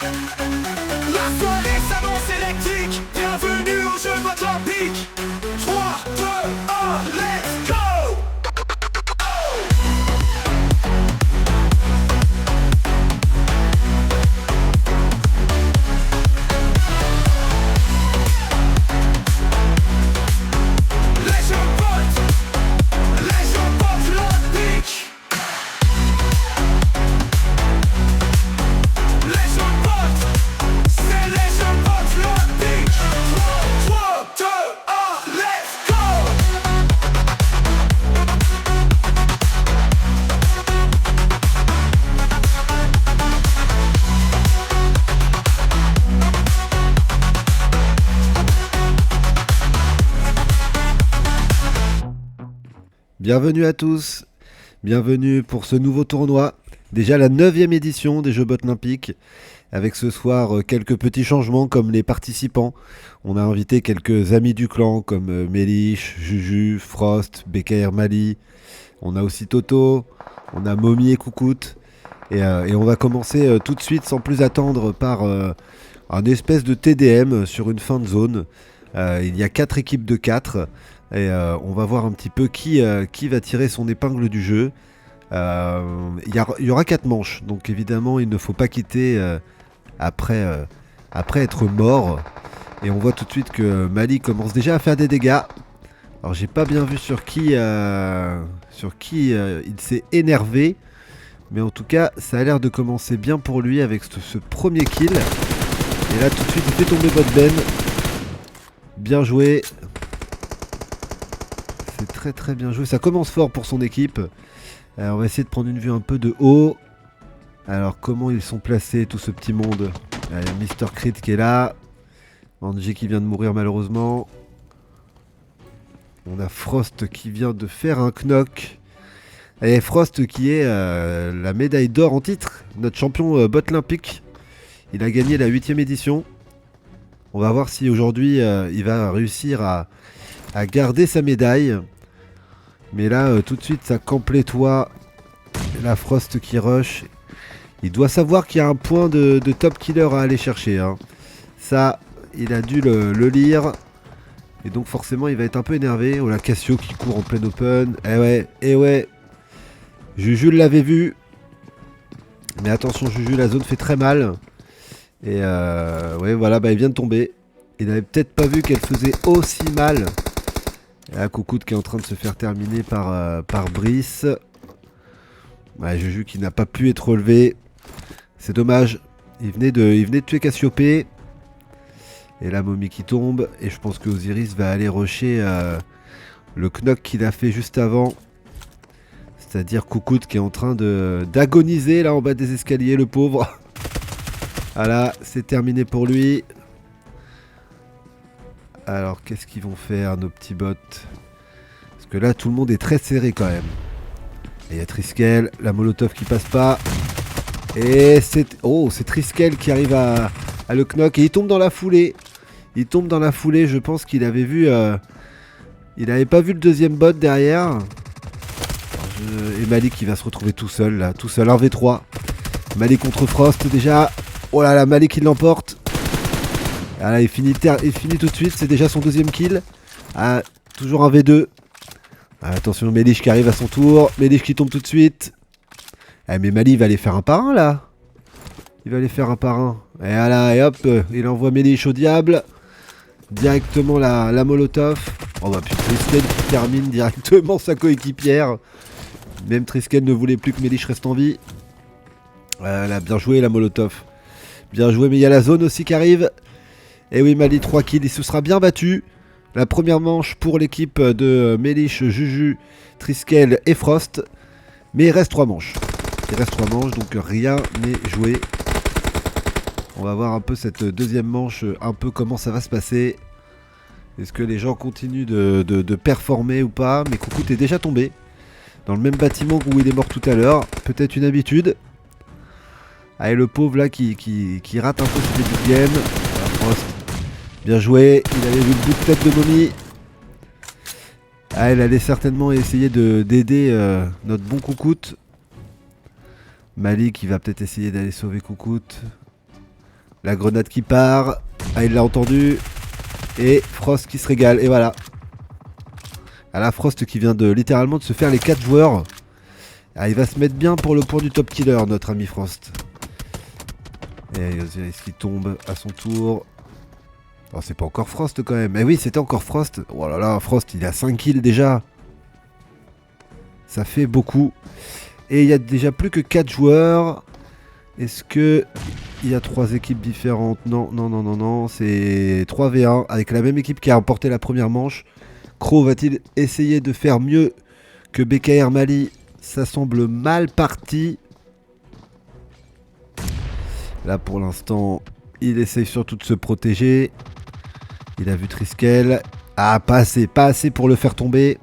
La soirée s'annonce électrique. Bienvenue aux Jeux Olympiques. 3, 2, 1, let's go! Bienvenue à tous, bienvenue pour ce nouveau tournoi, déjà la 9e édition des Jeux Olympiques, avec ce soir quelques petits changements comme les participants. On a invité quelques amis du clan comme Mélich, Juju, Frost, BKR Mali, on a aussi Toto, on a Momi et Coucoute, et on va commencer tout de suite sans plus attendre par un espèce de TDM sur une fin de zone. Il y a 4 équipes de 4. Et on va voir un petit peu qui va tirer son épingle du jeu. Il y aura 4 manches, donc évidemment il ne faut pas quitter après être mort. Et on voit tout de suite que Mali commence déjà à faire des dégâts. Alors j'ai pas bien vu sur qui il s'est énervé, mais en tout cas ça a l'air de commencer bien pour lui avec ce premier kill. Et là tout de suite il fait tomber Botben. Bien joué. C'est très très bien joué, ça commence fort pour son équipe. On va essayer de prendre une vue un peu de haut. Alors comment ils sont placés tout ce petit monde. Mister Crit qui est là. Angie qui vient de mourir malheureusement. On a Frost qui vient de faire un knock. Et Frost qui est la médaille d'or en titre, notre champion Olympique. Il a gagné la 8e édition. On va voir si aujourd'hui il va réussir à garder sa médaille. Mais là tout de suite ça complétoie. La Frost qui rush. Il doit savoir qu'il y a un point de top killer à aller chercher hein. Ça il a dû le lire. Et donc forcément il va être un peu énervé. Oh la Cassio qui court en plein open. Eh ouais Juju l'avait vu. Mais attention Juju, la zone fait très mal. Et ouais voilà, il vient de tomber. Il n'avait peut-être pas vu qu'elle faisait aussi mal. Et là, Coucoute qui est en train de se faire terminer par Brice. Ouais, Juju qui n'a pas pu être relevé. C'est dommage. Il venait de tuer Cassiopée. Et là, Momi qui tombe. Et je pense que Osiris va aller rusher le knock qu'il a fait juste avant. C'est-à-dire Coucoute qui est en train d'agoniser là en bas des escaliers, le pauvre. Voilà, c'est terminé pour lui. Alors, qu'est-ce qu'ils vont faire, nos petits bots? Parce que là, tout le monde est très serré quand même. Et il y a Triskel, la Molotov qui passe pas. Et c'est... Oh, c'est Triskel qui arrive à le knock. Et il tombe dans la foulée. Je pense qu'il avait vu... Il n'avait pas vu le deuxième bot derrière. Et Malik qui va se retrouver tout seul, là. Tout seul, 1v3. Malik contre Frost, déjà. Oh là là, Malik qui l'emporte. Ah là, il finit tout de suite, c'est déjà son deuxième kill. Ah, toujours un V2. Ah, attention, Mélich qui arrive à son tour. Mélich qui tombe tout de suite. Ah, mais Mali va aller faire un par un là. Il va aller faire un par un. Et voilà, et hop, il envoie Mélich au diable. Directement la Molotov. Oh bah puis Triskel qui termine directement sa coéquipière. Même Triskel ne voulait plus que Mélich reste en vie. Voilà, bien joué la Molotov. Bien joué, mais il y a la zone aussi qui arrive. Et oui, Mali 3 kills, il se sera bien battu. La première manche pour l'équipe de Mélich, Juju, Triskel et Frost. Mais il reste 3 manches. Donc rien n'est joué. On va voir un peu cette deuxième manche, un peu comment ça va se passer. Est-ce que les gens continuent de performer ou pas? Mais Coucoute est déjà tombé. Dans le même bâtiment où il est mort tout à l'heure. Peut-être une habitude. Ah, et le pauvre là qui rate un peu ce début de game. Voilà, Frost. Bien joué, il avait vu le bout de tête de Momi. Ah, elle allait certainement essayer d'aider notre bon Coucoute. Malik qui va peut-être essayer d'aller sauver Coucoute. La grenade qui part. Ah, il l'a entendu. Et Frost qui se régale. Et voilà. Ah, la Frost qui vient de littéralement de se faire les 4 joueurs. Ah, il va se mettre bien pour le point du top killer, notre ami Frost. Et Osiris qui tombe à son tour. Oh, c'est pas encore Frost quand même. Eh oui, c'était encore Frost. Oh là là, Frost, il a 5 kills déjà. Ça fait beaucoup. Et il y a déjà plus que 4 joueurs. Est-ce que il y a 3 équipes différentes? Non, non, non, non, non. C'est 3v1 avec la même équipe qui a remporté la première manche. Crow va-t-il essayer de faire mieux que BKR Mali? Ça semble mal parti. Là pour l'instant, il essaye surtout de se protéger. Il a vu Triskel. Ah, pas assez pour le faire tomber.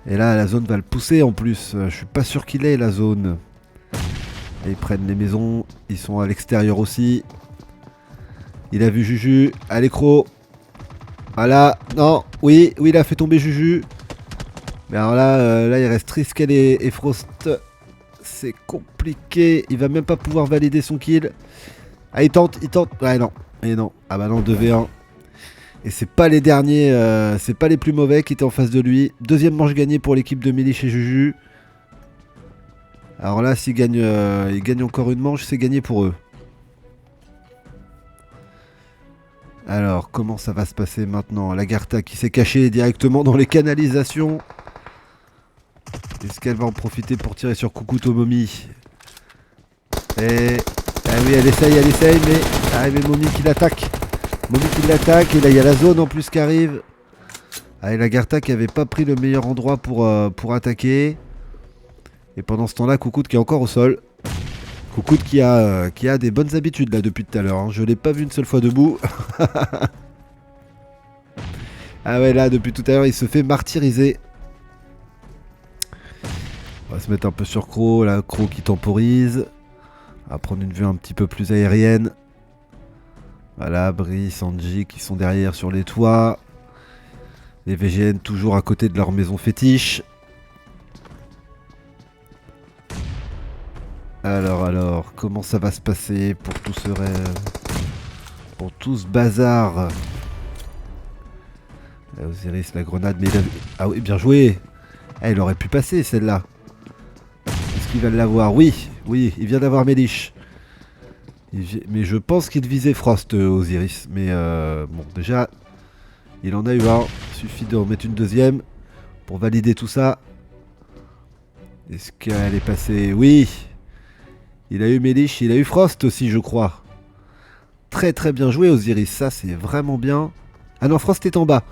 Et là, la zone va le pousser en plus. Je suis pas sûr qu'il ait la zone. Et ils prennent les maisons. Ils sont à l'extérieur aussi. Il a vu Juju. Allez, Croc. Voilà. Non. Oui, il a fait tomber Juju. Mais alors là, il reste Triskel et Frost. C'est compliqué. Il va même pas pouvoir valider son kill. Ah, il tente. Ouais, non. Et non. Ah bah non, 2v1. Et c'est pas les derniers, c'est pas les plus mauvais qui étaient en face de lui. Deuxième manche gagnée pour l'équipe de Mélie chez Juju. Alors là, s'ils gagnent, ils gagnent encore une manche, c'est gagné pour eux. Alors, comment ça va se passer maintenant? Lagarta qui s'est cachée directement dans les canalisations. Est-ce qu'elle va en profiter pour tirer sur Coucou Tomomi? Et... Ah oui, elle essaye, mais... Ah, mais Momi qui l'attaque. Momi qui l'attaque, et là il y a la zone en plus qui arrive. Ah, et Lagarta qui avait pas pris le meilleur endroit pour attaquer. Et pendant ce temps-là, Coucou qui est encore au sol. Coucou qui a des bonnes habitudes là depuis tout à l'heure. Hein. Je l'ai pas vu une seule fois debout. Ah ouais, là depuis tout à l'heure, il se fait martyriser. On va se mettre un peu sur Croc. Là, Croc qui temporise. On va prendre une vue un petit peu plus aérienne. Voilà, Bri, Sanji qui sont derrière sur les toits. Les VGN toujours à côté de leur maison fétiche. Alors, comment ça va se passer pour tout ce rêve, pour tout ce bazar? Là, Osiris, la grenade, mais il a... Ah oui, bien joué. Ah, il aurait pu passer celle-là. Est-ce qu'il va l'avoir? Oui, il vient d'avoir Méliche. Mais je pense qu'il visait Frost, Osiris. Mais bon, déjà, il en a eu un. Il suffit de remettre une deuxième pour valider tout ça. Est-ce qu'elle est passée? Oui. Il a eu Méliche, il a eu Frost aussi, je crois. Très très bien joué, Osiris. Ça, c'est vraiment bien. Ah non, Frost est en bas.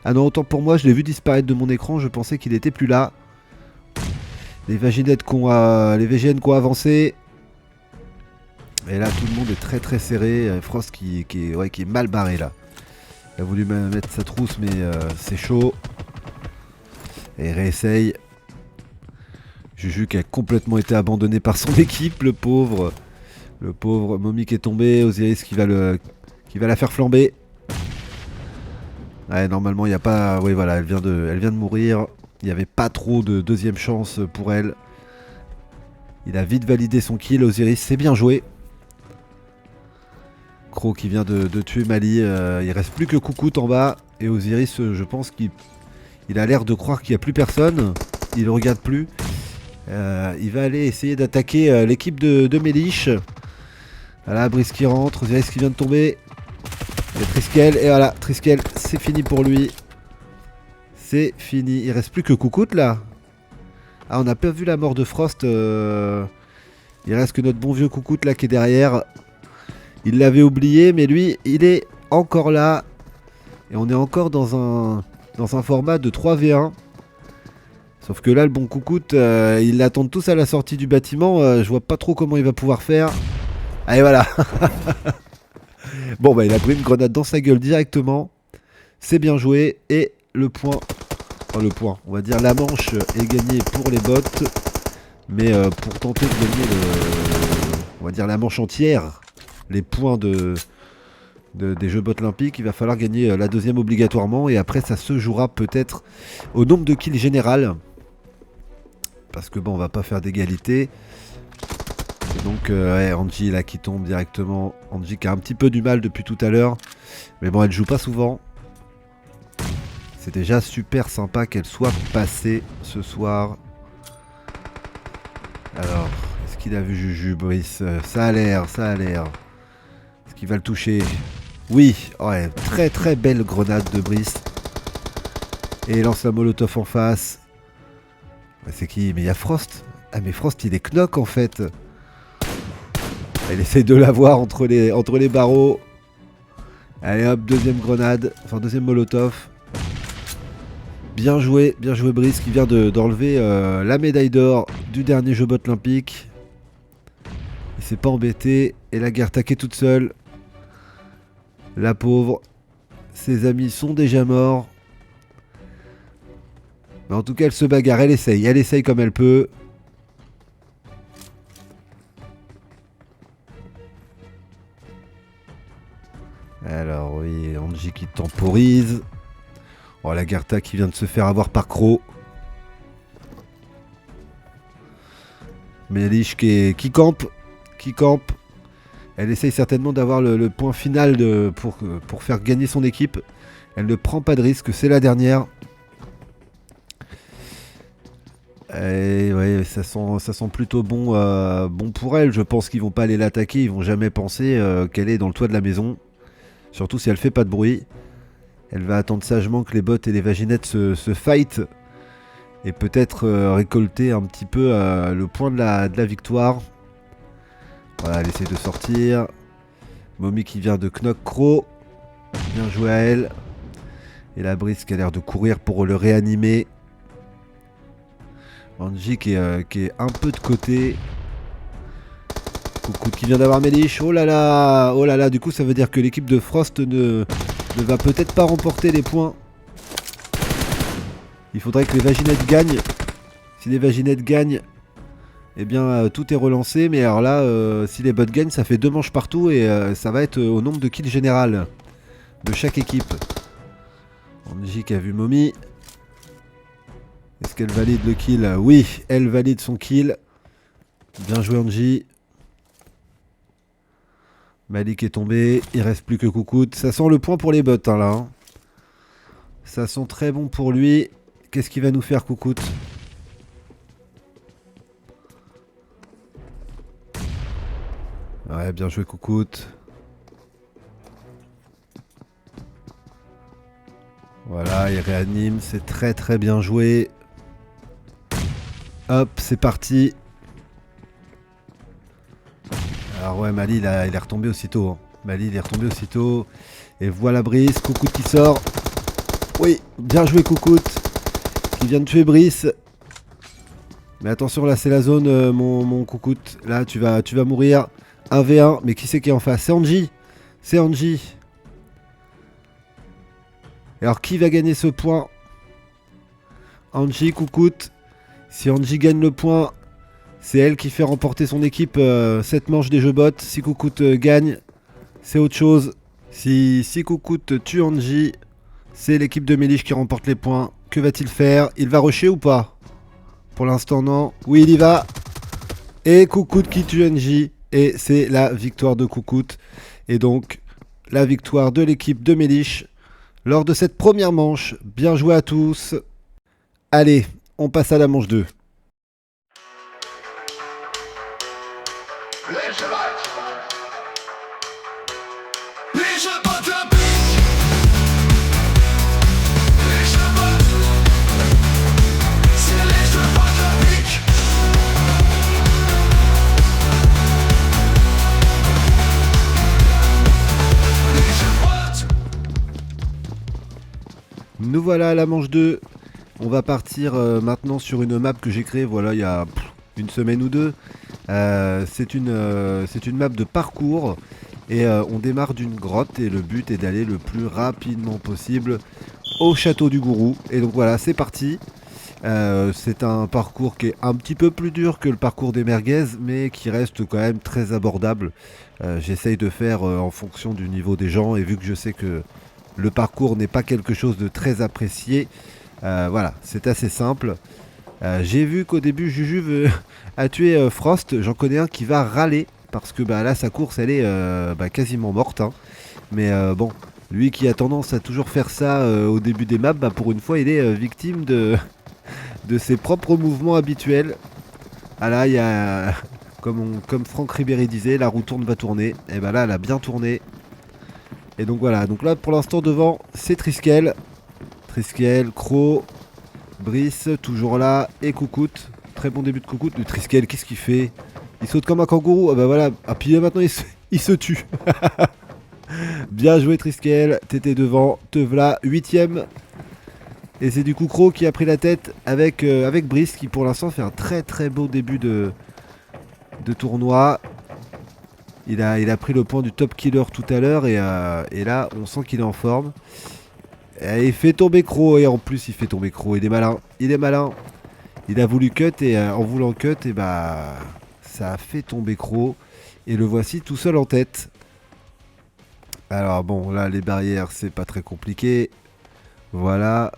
Ah non, autant pour moi, je l'ai vu disparaître de mon écran. Je pensais qu'il était plus là. Les VGN qui ont avancé. Et là, tout le monde est très très serré. Frost qui est mal barré là. Il a voulu mettre sa trousse, mais c'est chaud. Et il réessaye. Juju qui a complètement été abandonné par son équipe, le pauvre. Le pauvre Momi qui est tombé. Osiris qui va la faire flamber. Ouais, normalement, il n'y a pas... Oui, voilà, elle vient de mourir. Il n'y avait pas trop de deuxième chance pour elle. Il a vite validé son kill, Osiris. C'est bien joué. Croc qui vient de tuer Mali. Il reste plus que Coucou en bas. Et Osiris, je pense qu'il a l'air de croire qu'il n'y a plus personne. Il ne regarde plus. Il va aller essayer d'attaquer l'équipe de Méliche. Voilà, Brice qui rentre. Osiris qui vient de tomber. Et Triskel. Et voilà, Triskel, c'est fini pour lui. C'est fini. Il reste plus que Coucou là. Ah, on n'a pas vu la mort de Frost. Il reste que notre bon vieux Coucou là qui est derrière. Il l'avait oublié, mais lui, il est encore là. Et on est encore dans un format de 3v1. Sauf que là, le bon Coucou, ils l'attendent tous à la sortie du bâtiment. Je vois pas trop comment il va pouvoir faire. Allez, voilà. Bon, bah, il a pris une grenade dans sa gueule directement. C'est bien joué. Et le point... Enfin, le point. On va dire la manche est gagnée pour les bots. Mais pour tenter de gagner on va dire la manche entière, les points des Jeux olympiques, il va falloir gagner la deuxième obligatoirement. Et après, ça se jouera peut-être au nombre de kills général. Parce que bon, on va pas faire d'égalité. Donc ouais, Angie là qui tombe directement. Angie qui a un petit peu du mal depuis tout à l'heure. Mais bon, elle joue pas souvent. C'est déjà super sympa qu'elle soit passée ce soir. Alors, est-ce qu'il a vu Juju, Brice? Ça a l'air, ça a l'air. Est-ce qu'il va le toucher? Oui, ouais, très très belle grenade de Brice. Et il lance la molotov en face. Bah, c'est qui? Mais il y a Frost. Ah mais Frost il est knock en fait. Elle essaie de l'avoir entre les barreaux. Allez hop, deuxième grenade. Enfin deuxième molotov. Bien joué Brice qui vient d'enlever la médaille d'or du dernier jeu olympique. Il s'est pas embêté. Et la guerre taquée toute seule. La pauvre. Ses amis sont déjà morts. Mais en tout cas elle se bagarre, elle essaye comme elle peut. Alors oui, Angie qui temporise. Oh la Garta qui vient de se faire avoir par Croc. Melish qui campe. Elle essaye certainement d'avoir le point final pour faire gagner son équipe. Elle ne prend pas de risque, c'est la dernière. Et ouais, ça sent plutôt bon, bon pour elle. Je pense qu'ils vont pas aller l'attaquer, ils vont jamais penser qu'elle est dans le toit de la maison. Surtout si elle fait pas de bruit. Elle va attendre sagement que les bots et les vaginettes se fight. Et peut-être récolter un petit peu le point de la victoire. Voilà, elle essaie de sortir. Mommy qui vient de knock Croc. Bien joué à elle. Et la Brice qui a l'air de courir pour le réanimer. Angie qui est un peu de côté. Coucou qui vient d'avoir Melish. Oh là là, du coup ça veut dire que l'équipe de Frost ne va peut-être pas remporter les points. Il faudrait que les vaginettes gagnent. Si les vaginettes gagnent, eh bien tout est relancé. Mais alors là, si les bots gagnent, ça fait 2 manches partout et ça va être au nombre de kills général de chaque équipe. Angie qui a vu Mommy. Est-ce qu'elle valide le kill? Oui, elle valide son kill. Bien joué Angie. Malik est tombé, il reste plus que Coucoute. Ça sent le point pour les bots hein, là. Hein. Ça sent très bon pour lui. Qu'est-ce qu'il va nous faire Coucoute? Ouais, bien joué Coucoute. Voilà, il réanime, c'est très très bien joué. Hop, c'est parti. Alors ouais, Mali, il est retombé aussitôt. Hein. Mali, il est retombé aussitôt. Et voilà Brice, Coucoute qui sort. Oui, bien joué Coucoute. Qui vient de tuer Brice. Mais attention, là c'est la zone, mon Coucoute. Là, tu vas mourir. 1v1, mais qui c'est qui est en face? C'est Angie. C'est Angie. Et alors, qui va gagner ce point? Angie, Coucoute. Si Angie gagne le point, c'est elle qui fait remporter son équipe cette manche des jeux bots. Si Coucoute gagne, c'est autre chose. Si Coucoute tue Angie, c'est l'équipe de Melish qui remporte les points. Que va-t-il faire? Il va rusher ou pas? Pour l'instant, non. Oui, il y va. Et Coucoute qui tue Angie. Et c'est la victoire de Coucoute. Et donc, la victoire de l'équipe de Melish lors de cette première manche. Bien joué à tous. Allez, on passe à la manche 2. Nous voilà à la manche 2. On va partir maintenant sur une map que j'ai créée voilà, il y a une semaine ou deux. C'est une map de parcours. Et on démarre d'une grotte et le but est d'aller le plus rapidement possible au château du gourou. Et donc voilà, c'est parti. C'est un parcours qui est un petit peu plus dur que le parcours des merguez, mais qui reste quand même très abordable. J'essaye de faire en fonction du niveau des gens et vu que je sais que le parcours n'est pas quelque chose de très apprécié, voilà, c'est assez simple. J'ai vu qu'au début Juju a tué Frost. J'en connais un qui va râler parce que là sa course elle est quasiment morte, hein. Mais bon, lui qui a tendance à toujours faire ça au début des maps, pour une fois il est victime de ses propres mouvements habituels. Ah là il y a comme Franck Ribéry disait, la roue tourne va tourner. Et là elle a bien tourné. Et donc voilà, donc là pour l'instant devant c'est Triskel, Crow, Brice toujours là et Coucoute. Très bon début de Coucoute. Le Triskel, qu'est-ce qu'il fait? Il saute comme un kangourou. Ah bah voilà. Ah puis là, maintenant il se tue. Bien joué Triskel. T'étais devant. Te voilà 8ème. Et c'est du coup Crow qui a pris la tête avec Brice qui pour l'instant fait un très très beau début de tournoi. Il a pris le point du top killer tout à l'heure et là on sent qu'il est en forme. Et il fait tomber Crow et en plus il fait tomber Crow. Il est malin. Il a voulu cut et en voulant cut ça a fait tomber Crow. Et le voici tout seul en tête. Alors bon là les barrières c'est pas très compliqué. Voilà.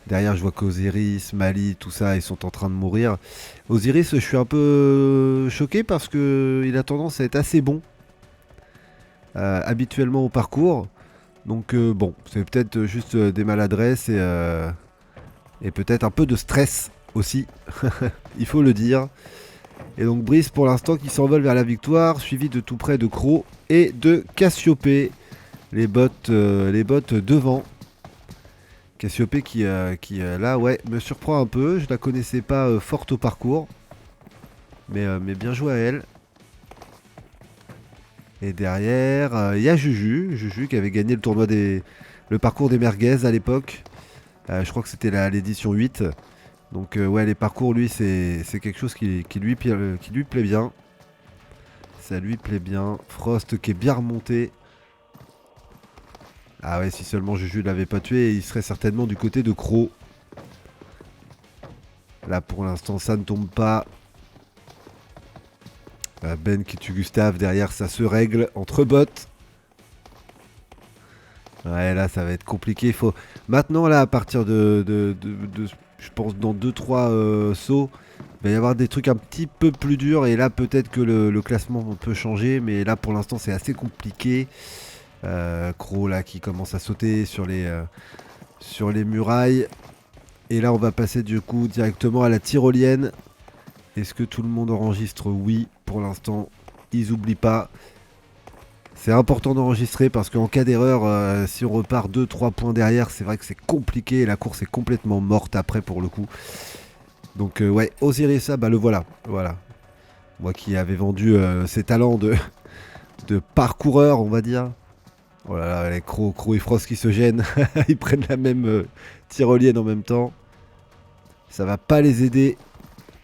Derrière je vois qu'Osiris, Mali, tout ça ils sont en train de mourir. Osiris je suis un peu choqué parce que il a tendance à être assez bon habituellement au parcours. Donc bon c'est peut-être juste des maladresses et peut-être un peu de stress aussi. Il faut le dire. Et donc Brice pour l'instant qui s'envole vers la victoire, suivi de tout près de Crow et de Cassiopée. Les bots devant. Cassiopée qui là ouais me surprend un peu. Je la connaissais pas forte au parcours. Mais bien joué à elle. Et derrière, il y a Juju qui avait gagné le tournoi le parcours des merguez à l'époque. Je crois que c'était l'édition 8. Donc ouais les parcours lui c'est quelque chose qui lui plaît bien. Ça lui plaît bien. Frost qui est bien remonté. Ah ouais si seulement Juju l'avait pas tué il serait certainement du côté de Crow. Là pour l'instant ça ne tombe pas. Ben qui tue Gustave derrière ça se règle entre bots. Ouais là ça va être compliqué. Faut... Maintenant là à partir de je pense dans 2-3 sauts, il va y avoir des trucs un petit peu plus durs et là peut-être que le classement peut changer, mais là pour l'instant c'est assez compliqué. Crow là qui commence à sauter sur les murailles. Et là on va passer du coup directement à la tyrolienne. Est-ce que tout le monde enregistre? Oui, pour l'instant ils oublient pas. C'est important d'enregistrer parce qu'en cas d'erreur, si on repart 2-3 points derrière, c'est vrai que c'est compliqué et la course est complètement morte après pour le coup. Donc ouais, Osiris, le voilà. Moi qui avais vendu ses talents de parcoureur, on va dire. Oh là là, les Crow et Frost qui se gênent. Ils prennent la même tyrolienne en même temps. Ça va pas les aider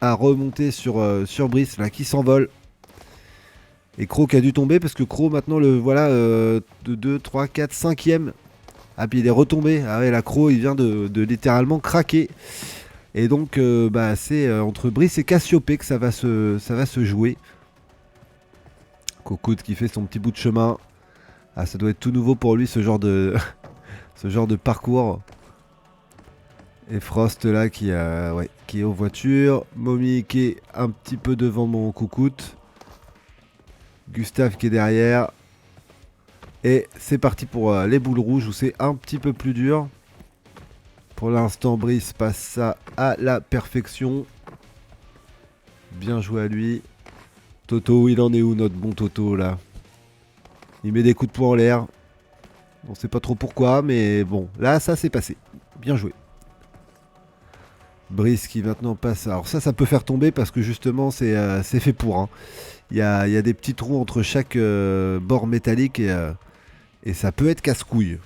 à remonter sur Brice là qui s'envole. Et Crow qui a dû tomber parce que Crow maintenant le voilà de 2, 3, 4, 5ème. Ah puis il est retombé. Ah ouais la Crow il vient de littéralement craquer. Et donc c'est entre Brice et Cassiopée que ça va se jouer. Coucoute qui fait son petit bout de chemin. Ah ça doit être tout nouveau pour lui ce genre de ce genre de parcours. Et Frost là qui est aux voitures. Mommy qui est un petit peu devant mon Coucoute. Gustave qui est derrière. Et c'est parti pour les boules rouges où c'est un petit peu plus dur. Pour l'instant Brice passe ça à la perfection. Bien joué à lui. Toto, il en est où notre bon Toto là? Il met des coups de poing en l'air. On sait pas trop pourquoi mais bon là ça s'est passé. Bien joué. Brice qui maintenant passe. Alors ça peut faire tomber parce que justement c'est fait pour hein. Il y a des petits trous entre chaque bord métallique et ça peut être casse-couille.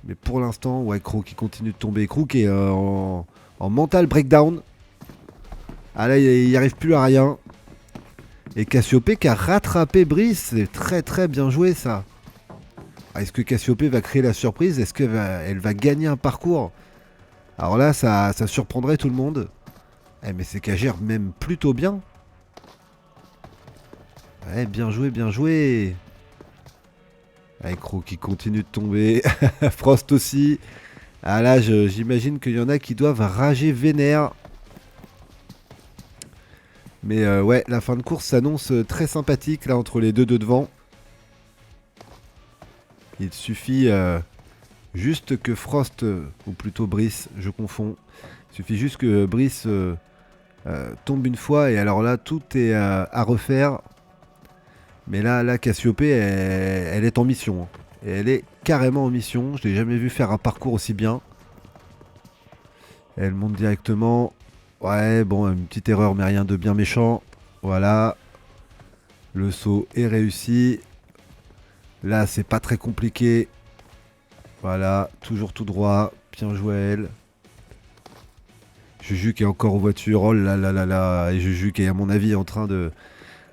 Mais pour l'instant, ouais, Crow qui continue de tomber. Crow qui est en mental breakdown. Ah là, il n'y arrive plus à rien. Et Cassiopée qui a rattrapé Brice. C'est très très bien joué ça. Ah, est-ce que Cassiopée va créer la surprise? Est-ce qu'elle va gagner un parcours? Alors là, ça surprendrait tout le monde. Mais c'est qu'elle gère même plutôt bien. Ouais, bien joué, bien joué. Avec Crow qui continue de tomber. Frost aussi. Ah là, j'imagine qu'il y en a qui doivent rager vénère. Mais ouais, la fin de course s'annonce très sympathique là entre les deux de devant. Il suffit juste que Frost, ou plutôt Brice, je confonds. Il suffit juste que Brice tombe une fois et alors là tout est à refaire. Mais là Cassiopée, elle est en mission. Hein. Et elle est carrément en mission. Je l'ai jamais vu faire un parcours aussi bien. Elle monte directement. Ouais, bon, une petite erreur, mais rien de bien méchant. Voilà. Le saut est réussi. Là, c'est pas très compliqué. Voilà, toujours tout droit. Bien joué à elle. Juju qui est encore aux voitures. Oh là là là là. Et Juju qui est, à mon avis, en train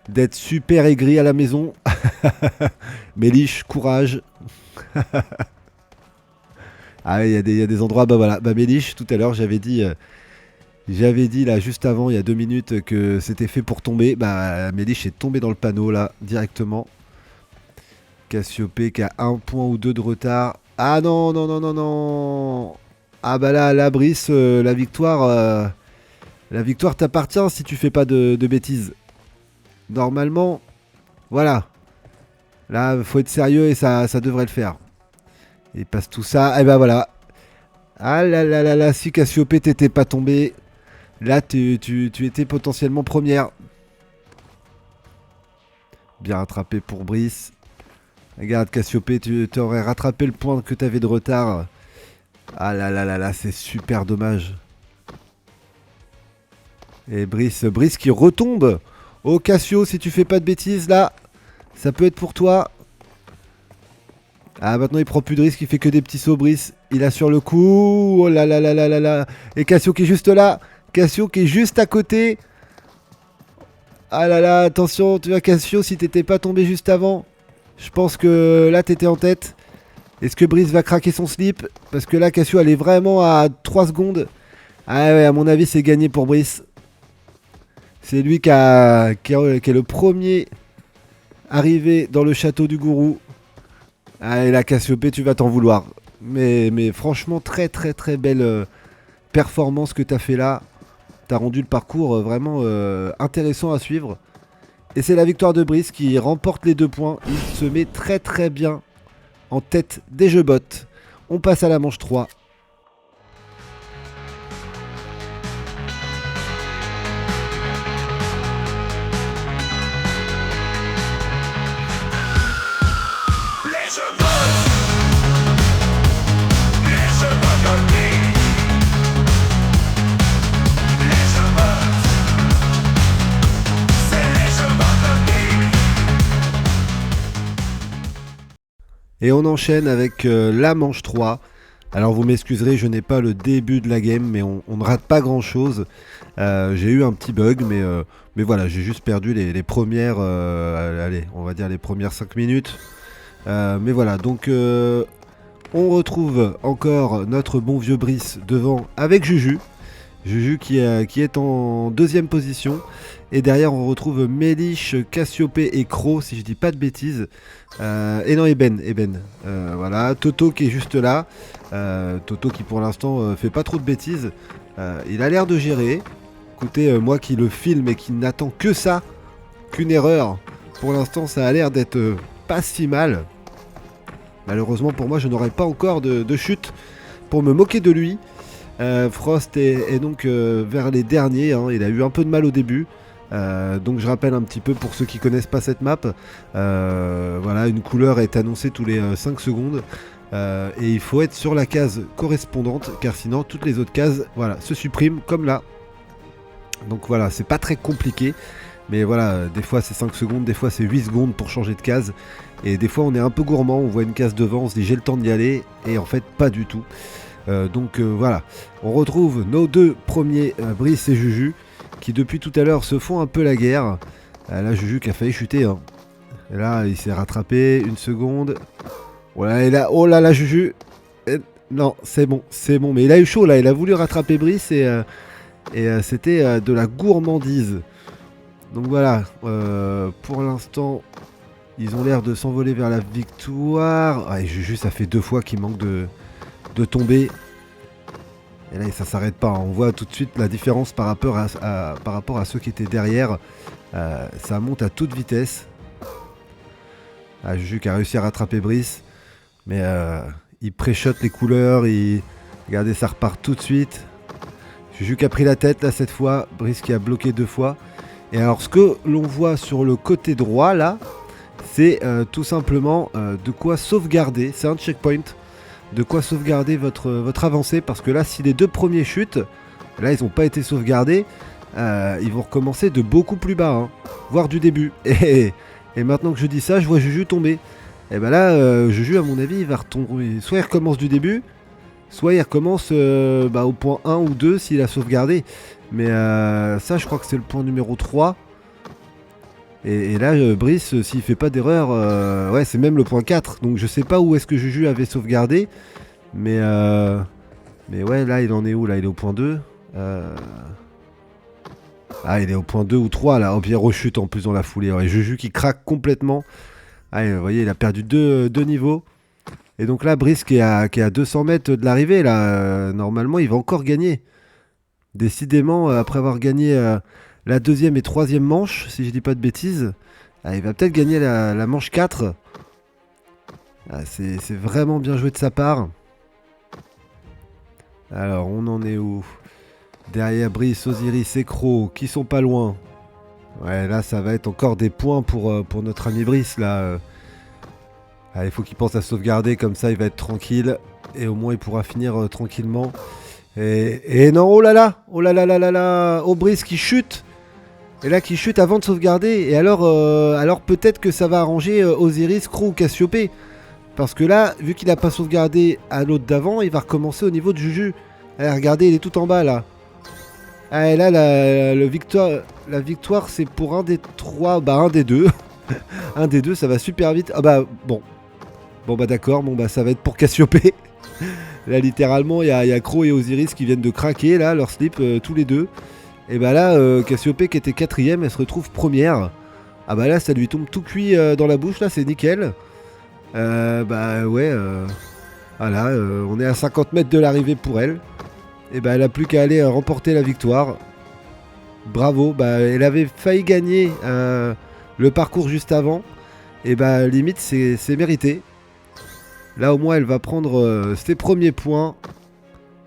d'être super aigri à la maison. Méliche, courage. Ah, il y a des endroits. Bah voilà. Bah, Méliche, tout à l'heure, j'avais dit là juste avant, il y a 2 minutes, que c'était fait pour tomber. Bah, Méliche est tombé dans le panneau là, directement. Cassiopée qui a 1 point ou 2 de retard. Ah non, non, non, non, non. Ah bah là, la Brice, la victoire t'appartient si tu fais pas de bêtises. Normalement, voilà. Là, faut être sérieux et ça devrait le faire. Et passe tout ça, et bah voilà. Ah là là là là, si Cassiopée t'étais pas tombé, là tu étais potentiellement première. Bien rattrapé pour Brice. Regarde Cassiopée, tu aurais rattrapé le point que tu avais de retard. Ah là là là là, c'est super dommage. Et Brice qui retombe. Oh Cassio, si tu fais pas de bêtises là, ça peut être pour toi. Ah maintenant il prend plus de risques, il fait que des petits sauts Brice. Il a sur le coup. Oh là là là là là là. Et Cassio qui est juste là. Cassio qui est juste à côté. Ah là là, attention, tu vois Cassio, si t'étais pas tombé juste avant. Je pense que là t'étais en tête. Est-ce que Brice va craquer son slip? Parce que là Cassio elle est vraiment à 3 secondes. Ah ouais, à mon avis c'est gagné pour Brice. C'est lui qui est le premier arrivé dans le château du gourou. Ah et là Cassiopée tu vas t'en vouloir. Mais franchement très très très belle performance que t'as fait là. T'as rendu le parcours vraiment intéressant à suivre. Et c'est la victoire de Brice qui remporte les 2 points. Il se met très très bien en tête des jeux bots. On passe à la manche 3. Les jeux modes. Les jeux modes olympiques. Les jeux modes. C'est les jeux modes olympiques. Et on enchaîne avec la manche 3. Alors vous m'excuserez, je n'ai pas le début de la game, mais on ne rate pas grand chose. J'ai eu un petit bug, mais voilà, j'ai juste perdu les premières, allez, on va dire les premières 5 minutes. Mais voilà, donc on retrouve encore notre bon vieux Brice devant avec Juju. Juju qui est en 2ème position. Et derrière on retrouve Méliche, Cassiopée et Croc, si je dis pas de bêtises. Et non, Eben. Voilà, Toto qui est juste là. Toto qui pour l'instant fait pas trop de bêtises. Il a l'air de gérer. Écoutez, moi qui le filme et qui n'attend que ça, qu'une erreur. Pour l'instant ça a l'air d'être pas si mal. Malheureusement pour moi je n'aurai pas encore de chute pour me moquer de lui. Frost est donc vers les derniers, hein. Il a eu un peu de mal au début. Donc je rappelle un petit peu pour ceux qui connaissent pas cette map. Voilà, une couleur est annoncée tous les 5 secondes. Et il faut être sur la case correspondante, car sinon toutes les autres cases voilà, se suppriment comme là. Donc voilà, c'est pas très compliqué. Mais voilà, des fois c'est 5 secondes, des fois c'est 8 secondes pour changer de case. Et des fois on est un peu gourmand, on voit une case devant, on se dit j'ai le temps d'y aller. Et en fait pas du tout. Donc voilà, on retrouve nos 2 premiers, Brice et Juju, qui depuis tout à l'heure se font un peu la guerre. Là Juju qui a failli chuter, hein. Et là il s'est rattrapé, 1 seconde. Voilà, et là, oh là là Juju. Non, c'est bon, mais il a eu chaud là, il a voulu rattraper Brice et c'était de la gourmandise. Donc voilà, pour l'instant, ils ont l'air de s'envoler vers la victoire. Ah, et Juju, ça fait 2 fois qu'il manque de tomber. Et là, ça s'arrête pas. On voit tout de suite la différence par rapport à ceux qui étaient derrière. Ça monte à toute vitesse. Ah, Juju qui a réussi à rattraper Brice. Mais il pré-shot les couleurs. Regardez, ça repart tout de suite. Juju qui a pris la tête là cette fois. Brice qui a bloqué 2 fois. Et alors ce que l'on voit sur le côté droit là, c'est tout simplement de quoi sauvegarder. C'est un checkpoint. De quoi sauvegarder votre avancée. Parce que là, si les 2 premiers chutent, là ils n'ont pas été sauvegardés, ils vont recommencer de beaucoup plus bas. Hein, voire du début. Et maintenant que je dis ça, je vois Juju tomber. Et ben là, Juju à mon avis, il va retomber. Soit il recommence du début, soit il recommence au point 1 ou 2 s'il a sauvegardé. Mais ça, je crois que c'est le point numéro 3. Et là, Brice, s'il fait pas d'erreur, ouais, c'est même le point 4. Donc je sais pas où est-ce que Juju avait sauvegardé. Mais ouais, là, il en est où? Là, il est au point 2. Ah, il est au point 2 ou 3 là. Oh, bien rechute en plus dans la foulée. Ouais, Juju qui craque complètement. Ah, vous voyez, il a perdu 2 niveaux. Et donc là, Brice qui est à 200 mètres de l'arrivée, là, normalement, il va encore gagner. Décidément, après avoir gagné la 2e et 3e manche, si je dis pas de bêtises, il va peut-être gagner la manche 4. C'est vraiment bien joué de sa part. Alors, on en est où? Derrière Brice, Osiris et Crow, qui sont pas loin. Ouais, là, ça va être encore des points pour notre ami Brice, là. Il faut qu'il pense à sauvegarder, comme ça, il va être tranquille. Et au moins, il pourra finir tranquillement. Et non, oh là là, oh là là là là là, oh Brice qui chute. Et là, qui chute avant de sauvegarder. Et alors peut-être que ça va arranger Osiris, Crow ou Cassiopée. Parce que là, vu qu'il n'a pas sauvegardé à l'autre d'avant, il va recommencer au niveau de Juju. Allez, regardez, il est tout en bas, là. Ah, et là, la victoire, c'est pour un des 3, un des 2. Un des 2, ça va super vite. Ah bah, bon. Bon bah d'accord, ça va être pour Cassiopée. Là, littéralement, il y a Crow et Osiris qui viennent de craquer, là, leur slip, tous les 2. Et bah là, Cassiopée qui était 4ème, elle se retrouve 1ère. Ah bah là, ça lui tombe tout cuit dans la bouche, là, c'est nickel. Bah ouais, voilà, on est à 50 mètres de l'arrivée pour elle. Et bah elle a plus qu'à aller remporter la victoire. Bravo, bah elle avait failli gagner le parcours juste avant. Et bah limite, c'est mérité. Là au moins elle va prendre ses premiers points.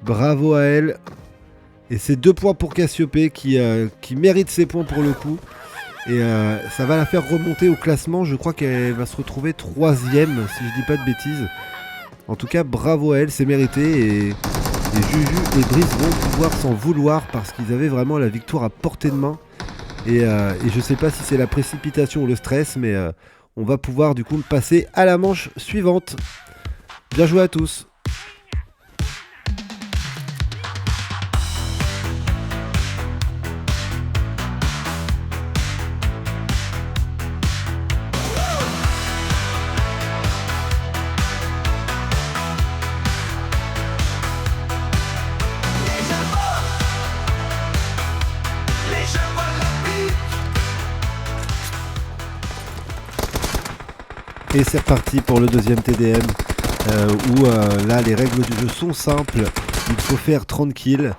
Bravo à elle. Et c'est 2 points pour Cassiopée qui mérite ses points pour le coup. Et ça va la faire remonter au classement. Je crois qu'elle va se retrouver 3ème si je dis pas de bêtises. En tout cas bravo à elle, c'est mérité. Et Juju et Brice vont pouvoir s'en vouloir parce qu'ils avaient vraiment la victoire à portée de main. Et je sais pas si c'est la précipitation ou le stress, mais on va pouvoir du coup passer à la manche suivante. Bien joué à tous. Et c'est reparti pour le 2e TDM où là les règles du jeu sont simples. Il faut faire 30 kills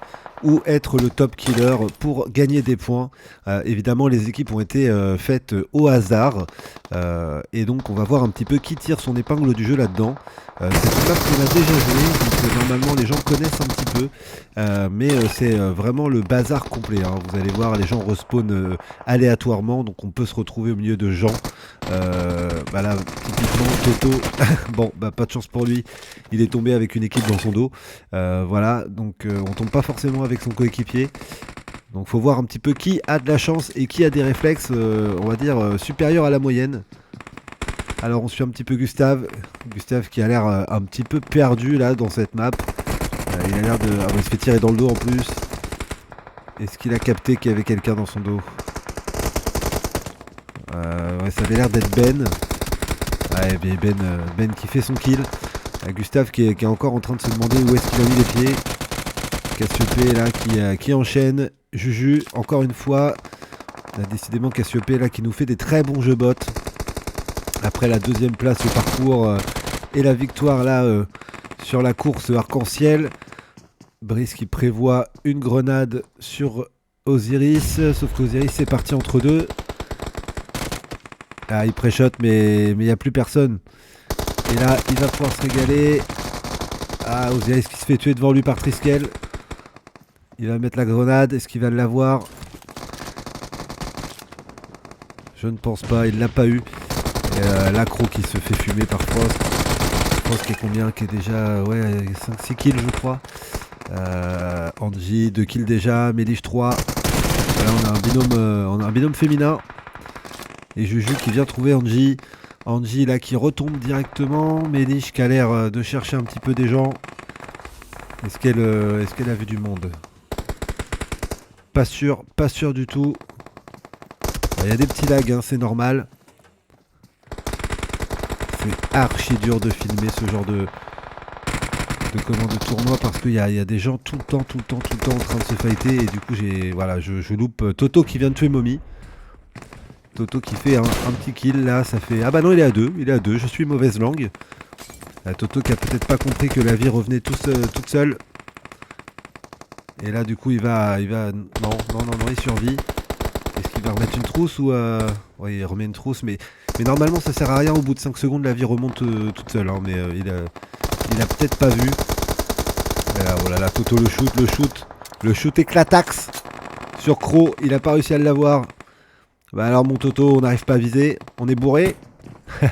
ou être le top killer pour gagner des points. Évidemment les équipes ont été faites au hasard et donc on va voir un petit peu qui tire son épingle du jeu là-dedans. C'est une map qu'on a déjà joué, donc normalement les gens connaissent un petit peu, mais c'est vraiment le bazar complet, hein. Vous allez voir, les gens respawnent aléatoirement, donc on peut se retrouver au milieu de gens. Bah là, typiquement Toto, bon, bah pas de chance pour lui, il est tombé avec une équipe dans son dos. Voilà, donc on tombe pas forcément avec son coéquipier. Donc faut voir un petit peu qui a de la chance et qui a des réflexes, on va dire, supérieurs à la moyenne. Alors on suit un petit peu Gustave qui a l'air un petit peu perdu là dans cette map. Il a l'air de... Ah bah, il se fait tirer dans le dos en plus. Est-ce qu'il a capté qu'il y avait quelqu'un dans son dos? Ouais, ça avait l'air d'être Ben. Ouais, Ben qui fait son kill. Gustave qui est encore en train de se demander où est-ce qu'il a mis les pieds. Cassiopée là qui enchaîne. Juju encore une fois. Décidément Cassiopée là qui nous fait des très bons jeux bots. Après la 2e place au parcours et la victoire là sur la course arc-en-ciel. Brice qui prévoit une grenade sur Osiris, sauf qu'Osiris est parti entre deux. Ah, il pré-shot, mais il n'y a plus personne. Et là, il va pouvoir se régaler. Ah, Osiris qui se fait tuer devant lui par Triskel. Il va mettre la grenade. Est-ce qu'il va l'avoir? Je ne pense pas, il l'a pas eu. L'accro qui se fait fumer par Frost. Frost qui est combien? Qui est déjà 5-6 kills je crois. Angie 2 kills déjà, Méliche 3. Voilà, on a un binôme féminin. Et Juju qui vient trouver Angie. Angie là qui retombe directement. Méliche qui a l'air de chercher un petit peu des gens. Est-ce qu'elle a vu du monde? Pas sûr du tout. Il y a des petits lags, hein, c'est normal. C'est archi dur de filmer ce genre de tournoi parce qu'il y a des gens tout le temps en train de se fighter et du coup je loupe Toto qui vient de tuer Mommy. Toto qui fait un petit kill là, ça fait... Ah bah non, il est à 2, je suis mauvaise langue. Toto qui a peut-être pas compris que la vie revenait toute seule. Et là du coup il va... Non, il survit. Est-ce qu'il va remettre une trousse ou... Oui, il remet une trousse, mais normalement ça sert à rien, au bout de 5 secondes la vie remonte toute seule, hein, mais il a peut-être pas vu. Oh là là, Toto le shoot éclataxe sur Crow, il a pas réussi à l'avoir. Bah alors mon Toto, on n'arrive pas à viser, on est bourré. Et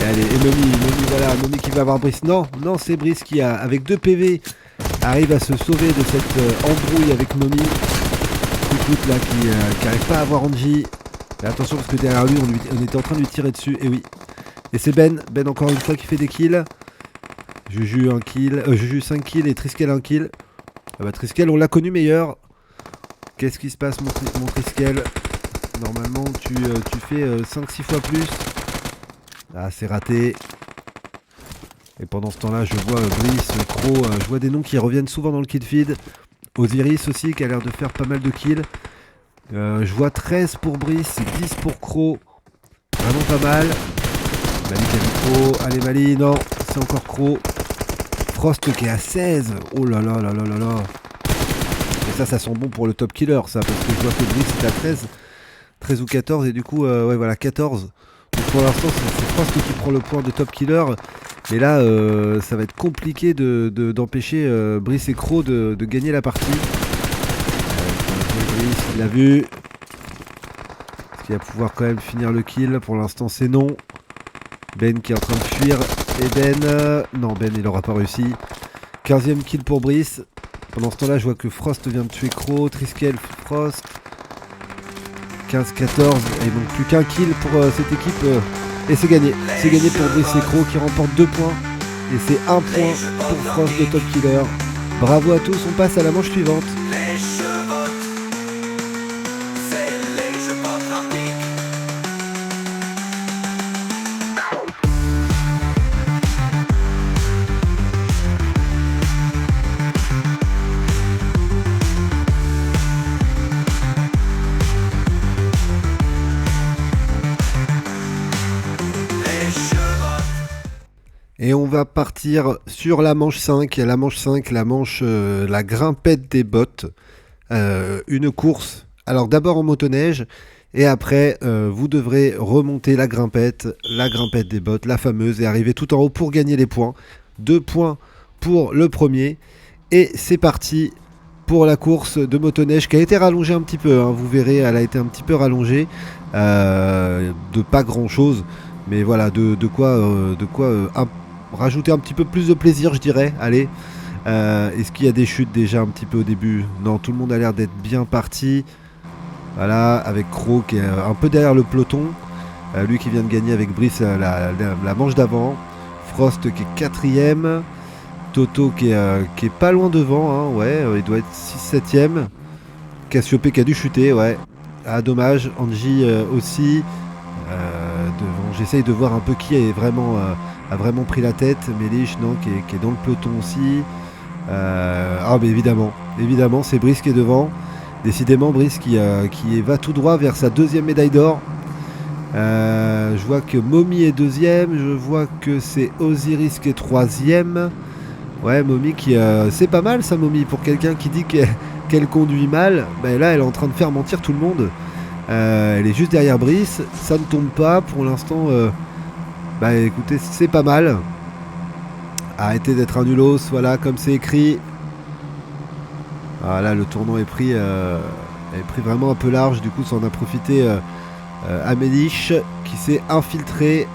allez, et Mommy qui va avoir Brice. Non, c'est Brice qui avec 2 PV, arrive à se sauver de cette embrouille avec Mommy. Écoute là qui n'arrive pas à avoir Angie. Mais attention parce que derrière lui on était en train de lui tirer dessus. Et oui. Et c'est Ben encore une fois qui fait des kills. Juju 1 kill. Juju 5 kills et Triskel 1 kill. Ah bah Triskel on l'a connu meilleur. Qu'est-ce qui se passe mon Triskel? Normalement tu fais 5-6 fois plus. Ah c'est raté. Et pendant ce temps là je vois Brice, Crow, je vois des noms qui reviennent souvent dans le kill feed. Osiris aussi qui a l'air de faire pas mal de kills. Je vois 13 pour Brice, 10 pour Crow. Vraiment pas mal. Mali qui a vu Crow. Allez Mali, non, c'est encore Crow. Frost qui est à 16. Oh là là là là là là. Et ça sent bon pour le top killer ça, parce que je vois que Brice est à 13 ou 14 et du coup, ouais voilà, 14. Donc pour l'instant c'est Frost qui prend le point de top killer. Mais là, ça va être compliqué d'empêcher Brice et Crow de gagner la partie. Brice, il l'a vu. Est-ce qu'il va pouvoir quand même finir le kill? Pour l'instant, c'est non. Ben qui est en train de fuir. Et Ben... non, Ben, il n'aura pas réussi. 15e kill pour Brice. Pendant ce temps-là, je vois que Frost vient de tuer Crow. Triskel, Frost. 15-14. Et il manque plus qu'un kill pour cette équipe... Et c'est gagné pour Brice et Crow qui remportent 2 points. Et c'est 1 point pour Frost de top killer. Bravo à tous, on passe à la manche suivante. Les chevaux, c'est les jeux pratiques. Et on va partir sur la manche 5. La manche 5, la grimpette des bottes. Une course. Alors d'abord en motoneige. Et après, vous devrez remonter la grimpette des bottes, la fameuse, et arriver tout en haut pour gagner les points. 2 points pour le premier. Et c'est parti pour la course de motoneige qui a été rallongée un petit peu. Hein. Vous verrez, elle a été un petit peu rallongée. De pas grand chose. Mais voilà, de quoi rajouter un petit peu plus de plaisir, je dirais. Allez, est-ce qu'il y a des chutes déjà un petit peu au début? Non, tout le monde a l'air d'être bien parti. Voilà, avec Crow qui est un peu derrière le peloton. Lui qui vient de gagner avec Brice la manche d'avant. Frost qui est 4ème. Toto qui est pas loin devant. Hein, ouais, il doit être 6-7ème. Cassiopée qui a dû chuter, ouais. Ah, dommage. Angie aussi. Devant. J'essaye de voir un peu qui est vraiment... a vraiment pris la tête. Méliche, non, qui est dans le peloton aussi. Ah, mais évidemment, c'est Brice qui est devant. Décidément, Brice qui va tout droit vers sa 2e médaille d'or. Je vois que Mommy est 2ème. Je vois que c'est Osiris qui est 3ème. Ouais, Mommy qui... c'est pas mal ça, Mommy, pour quelqu'un qui dit qu'elle conduit mal. Bah là, elle est en train de faire mentir tout le monde. Elle est juste derrière Brice. Ça ne tombe pas pour l'instant. Bah écoutez, c'est pas mal. Arrêtez d'être un nulos, voilà, comme c'est écrit. Voilà, le tournant est pris vraiment un peu large. Du coup, ça en a profité Amélich qui s'est infiltré.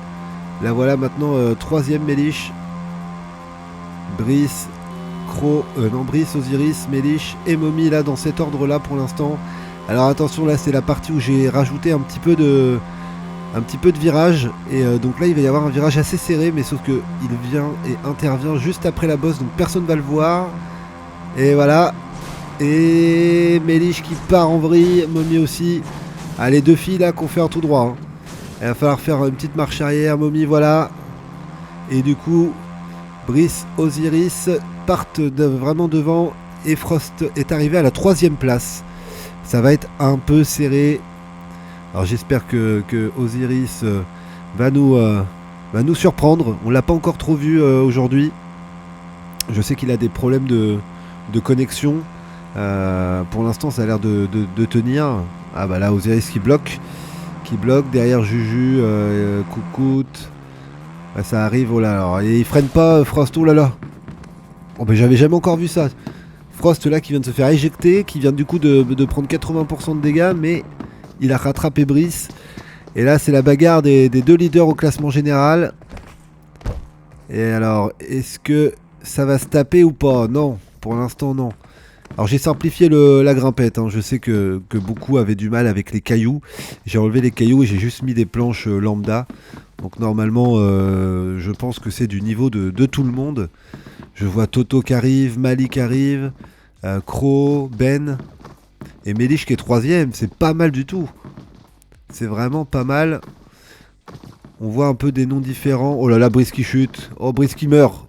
Là, voilà maintenant, troisième Mélich. Brice, Brice, Osiris, Mélich et Mommy là dans cet ordre là pour l'instant. Alors attention, là c'est la partie où j'ai rajouté un petit peu de virage et donc là il va y avoir un virage assez serré, mais sauf que il vient et intervient juste après la bosse, donc personne va le voir. Et voilà, et Mélich qui part en vrille, Mommy aussi. Ah, les deux filles là qu'on fait un tout droit, hein. Il va falloir faire une petite marche arrière, Mommy, voilà. Et du coup Brice, Osiris partent vraiment devant et Frost est arrivé à la 3ème place. Ça va être un peu serré. Alors j'espère que Osiris va nous surprendre. On l'a pas encore trop vu aujourd'hui. Je sais qu'il a des problèmes de connexion. Pour l'instant ça a l'air de tenir. Ah bah là Osiris qui bloque derrière Juju, Coucoute. Ah, ça arrive, oh là là, et il freine pas Frost, oh là là. Oh bah j'avais jamais encore vu ça. Frost là qui vient de se faire éjecter, qui vient du coup de prendre 80% de dégâts, mais il a rattrapé Brice. Et là c'est la bagarre des deux leaders au classement général. Et alors, est-ce que ça va se taper ou pas? Non, pour l'instant non. Alors j'ai simplifié la grimpette, hein. Je sais que beaucoup avaient du mal avec les cailloux. J'ai enlevé les cailloux et j'ai juste mis des planches lambda. Donc normalement, je pense que c'est du niveau de tout le monde. Je vois Toto qui arrive, Mali qui arrive, Crow, Ben et Mélich qui est 3ème. C'est pas mal du tout. C'est vraiment pas mal. On voit un peu des noms différents. Oh là là, Brice qui chute. Oh, Brice qui meurt.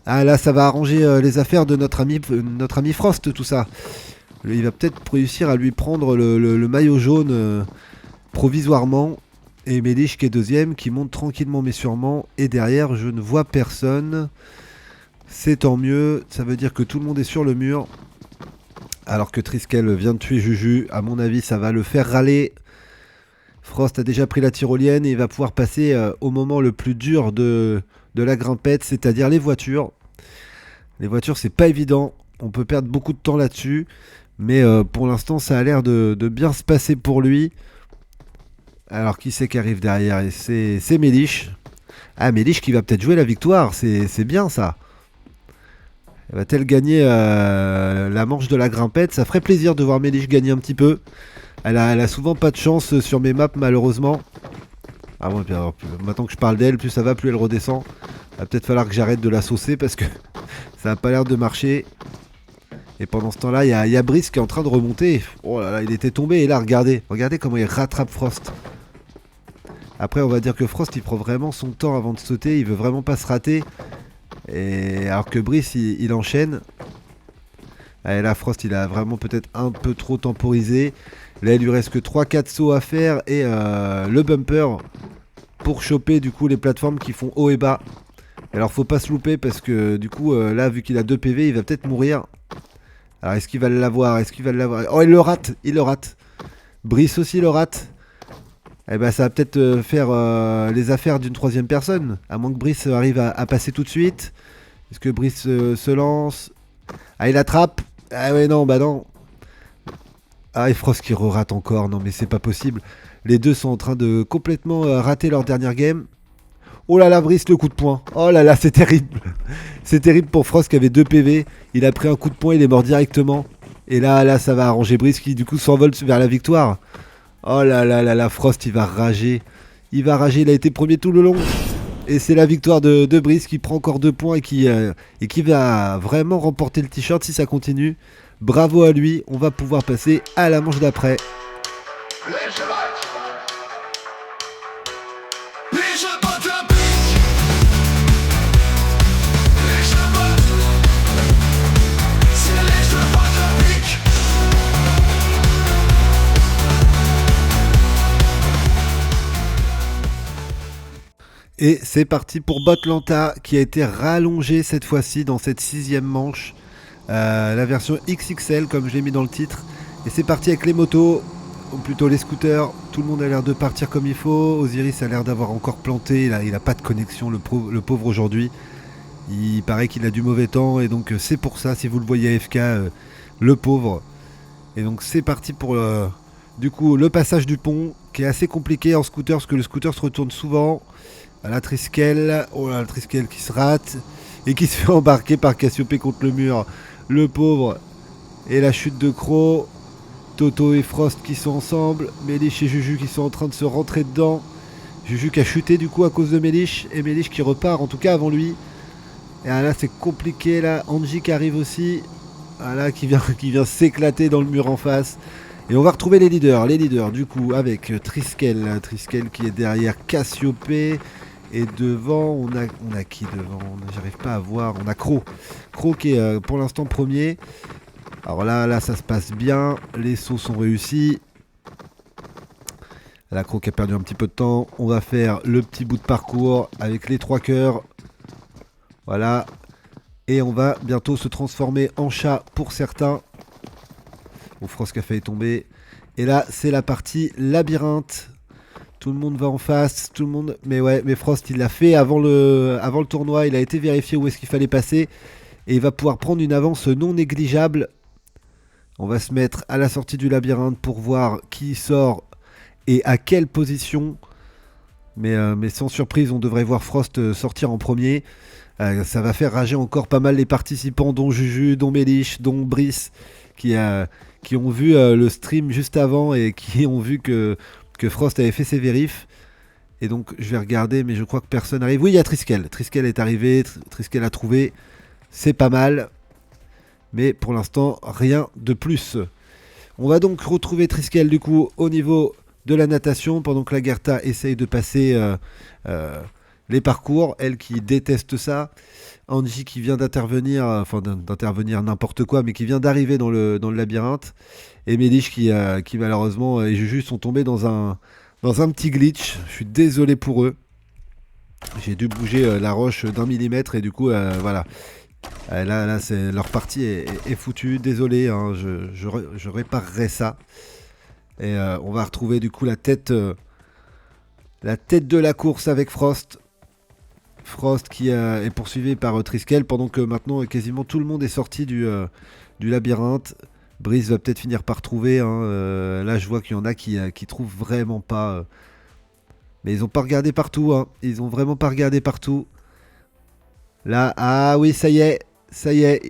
Ah là, ça va arranger les affaires de notre ami Frost, tout ça. Il va peut-être réussir à lui prendre le maillot jaune provisoirement. Et Mélich qui est 2ème, qui monte tranquillement mais sûrement. Et derrière, je ne vois personne. C'est tant mieux. Ça veut dire que tout le monde est sur le mur. Alors que Triskel vient de tuer Juju. À mon avis, ça va le faire râler. Frost a déjà pris la tyrolienne et il va pouvoir passer au moment le plus dur de la grimpette, c'est-à-dire les voitures. Les voitures, c'est pas évident. On peut perdre beaucoup de temps là-dessus. Mais pour l'instant, ça a l'air de bien se passer pour lui. Alors, qui c'est qui arrive derrière? Et c'est Mélich. Ah, Mélich qui va peut-être jouer la victoire. C'est bien ça. Va-t-elle gagner la manche de la grimpette? Ça ferait plaisir de voir Mélich gagner un petit peu. Elle a souvent pas de chance sur mes maps, malheureusement. Ah bon, puis alors, maintenant que je parle d'elle, plus ça va, plus elle redescend. Il va peut-être falloir que j'arrête de la saucer parce que ça n'a pas l'air de marcher. Et pendant ce temps-là, il y a Brice qui est en train de remonter. Oh là là, il était tombé. Et là, regardez comment il rattrape Frost. Après, on va dire que Frost, il prend vraiment son temps avant de sauter. Il veut vraiment pas se rater. Et alors que Brice, il enchaîne. Et là, Frost, il a vraiment peut-être un peu trop temporisé. Là, il lui reste que 3-4 sauts à faire. Et le bumper pour choper du coup les plateformes qui font haut et bas. Alors, faut pas se louper parce que du coup, là, vu qu'il a 2 PV, il va peut-être mourir. Alors, est-ce qu'il va l'avoir? Oh, il le rate. Brice aussi le rate. Eh ben, ça va peut-être faire les affaires d'une 3ème personne. À moins que Brice arrive à passer tout de suite. Est-ce que Brice se lance? Ah, il attrape. Ah ouais, non, bah non. Ah, et Frost qui re-rate encore. Non, mais c'est pas possible. Les deux sont en train de complètement rater leur dernière game. Oh là là, Brice, le coup de poing. Oh là là, c'est terrible. C'est terrible pour Frost qui avait 2 PV. Il a pris un coup de poing, il est mort directement. Et là, ça va arranger Brice qui du coup s'envole vers la victoire. Oh là là là là, Frost, il va rager. Il a été premier tout le long. Et c'est la victoire de Brice qui prend encore 2 points et qui va vraiment remporter le t-shirt si ça continue. Bravo à lui, on va pouvoir passer à la manche d'après. Et c'est parti pour Botlanta qui a été rallongé cette fois-ci dans cette 6ème manche. La version XXL comme je l'ai mis dans le titre. Et c'est parti avec les motos, ou plutôt les scooters. Tout le monde a l'air de partir comme il faut. Osiris a l'air d'avoir encore planté. Il a pas de connexion, le pauvre aujourd'hui. Il paraît qu'il a du mauvais temps. Et donc c'est pour ça, si vous le voyez AFK, le pauvre. Et donc c'est parti pour du coup le passage du pont qui est assez compliqué en scooter parce que le scooter se retourne souvent. La Triskel, oh là, la Triskel qui se rate et qui se fait embarquer par Cassiopée contre le mur. Le pauvre. Et la chute de Croc. Toto et Frost qui sont ensemble. Mélich et Juju qui sont en train de se rentrer dedans. Juju qui a chuté du coup à cause de Mélich. Et Mélich qui repart en tout cas avant lui. Et là c'est compliqué là. Angie qui arrive aussi. Là qui vient s'éclater dans le mur en face. Et on va retrouver les leaders. Les leaders du coup avec Triskel. Triskel qui est derrière Cassiopée. Et devant, on a qui devant? J'arrive pas à voir. On a Croc. Croc qui est pour l'instant premier. Alors là, ça se passe bien. Les sauts sont réussis. La Croc a perdu un petit peu de temps. On va faire le petit bout de parcours avec les 3 cœurs. Voilà. Et on va bientôt se transformer en chat pour certains. Bon, Frost qui a failli tomber. Et là, c'est la partie labyrinthe. Tout le monde va en face, tout le monde. Mais ouais, mais Frost il l'a fait avant le tournoi, il a été vérifié où est-ce qu'il fallait passer. Et il va pouvoir prendre une avance non négligeable. On va se mettre à la sortie du labyrinthe pour voir qui sort et à quelle position. Mais sans surprise, on devrait voir Frost sortir en premier. Ça va faire rager encore pas mal les participants, dont Juju, dont Mélich, dont Brice, qui ont vu le stream juste avant et qui ont vu que Frost avait fait ses vérifs. Et donc je vais regarder, mais je crois que personne n'arrive. Oui, il y a Triskel. Triskel est arrivé, Triskel a trouvé. C'est pas mal. Mais pour l'instant, rien de plus. On va donc retrouver Triskel du coup au niveau de la natation, pendant que la Gerta essaye de passer les parcours. Elle qui déteste ça. Angie qui vient d'intervenir, enfin d'intervenir n'importe quoi, mais qui vient d'arriver dans le labyrinthe. Et Mélich qui malheureusement et Juju sont tombés dans un petit glitch. Je suis désolé pour eux. J'ai dû bouger la roche d'1 millimètre et du coup voilà. Là c'est, leur partie est foutue. Désolé, hein, je réparerai ça. Et on va retrouver du coup la tête de la course avec Frost. Frost qui est poursuivi par Triskel pendant que maintenant quasiment tout le monde est sorti du labyrinthe. Brice va peut-être finir par trouver. Hein. Là je vois qu'il y en a qui trouvent vraiment pas. Mais ils ont pas regardé partout. Hein. Ils ont vraiment pas regardé partout. Là, ah oui, ça y est,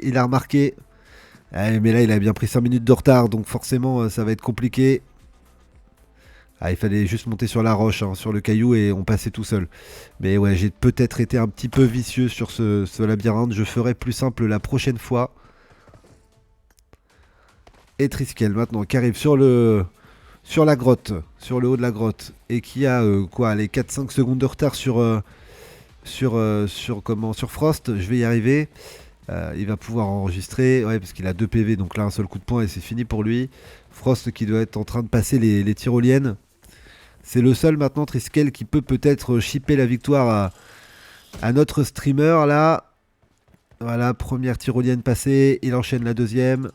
il a remarqué. Mais là il a bien pris 5 minutes de retard, donc forcément ça va être compliqué. Il fallait juste monter sur la roche, hein, sur le caillou, et on passait tout seul. Mais ouais, j'ai peut-être été un petit peu vicieux sur ce labyrinthe. Je ferai plus simple la prochaine fois. Et Triskel maintenant qui arrive sur la grotte, sur le haut de la grotte, et qui a les 4-5 secondes de retard sur Frost. Je vais y arriver. Il va pouvoir enregistrer, ouais, parce qu'il a 2 PV, donc là un seul coup de poing et c'est fini pour lui. Frost qui doit être en train de passer les tyroliennes. C'est le seul maintenant, Triskel, qui peut-être shipper la victoire à notre streamer là. Voilà, première tyrolienne passée, il enchaîne la deuxième.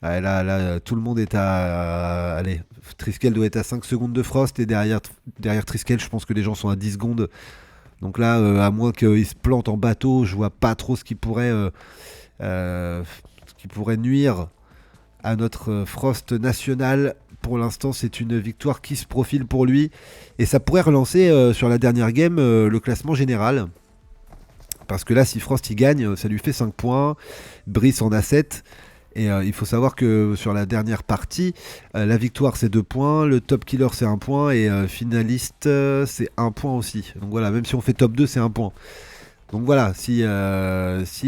Là, tout le monde est à... allez, Triskel doit être à 5 secondes de Frost, et derrière Triskel, je pense que les gens sont à 10 secondes. Donc là, à moins qu'il se plante en bateau, je vois pas trop ce qui pourrait nuire à notre Frost national. Pour l'instant, c'est une victoire qui se profile pour lui. Et ça pourrait relancer sur la dernière game le classement général. Parce que là, si Frost il gagne, ça lui fait 5 points. Brice en a 7. Et il faut savoir que sur la dernière partie, la victoire c'est 2 points, le top killer c'est 1 point, et finaliste c'est 1 point aussi. Donc voilà, même si on fait top 2 c'est 1 point. Donc voilà, s'il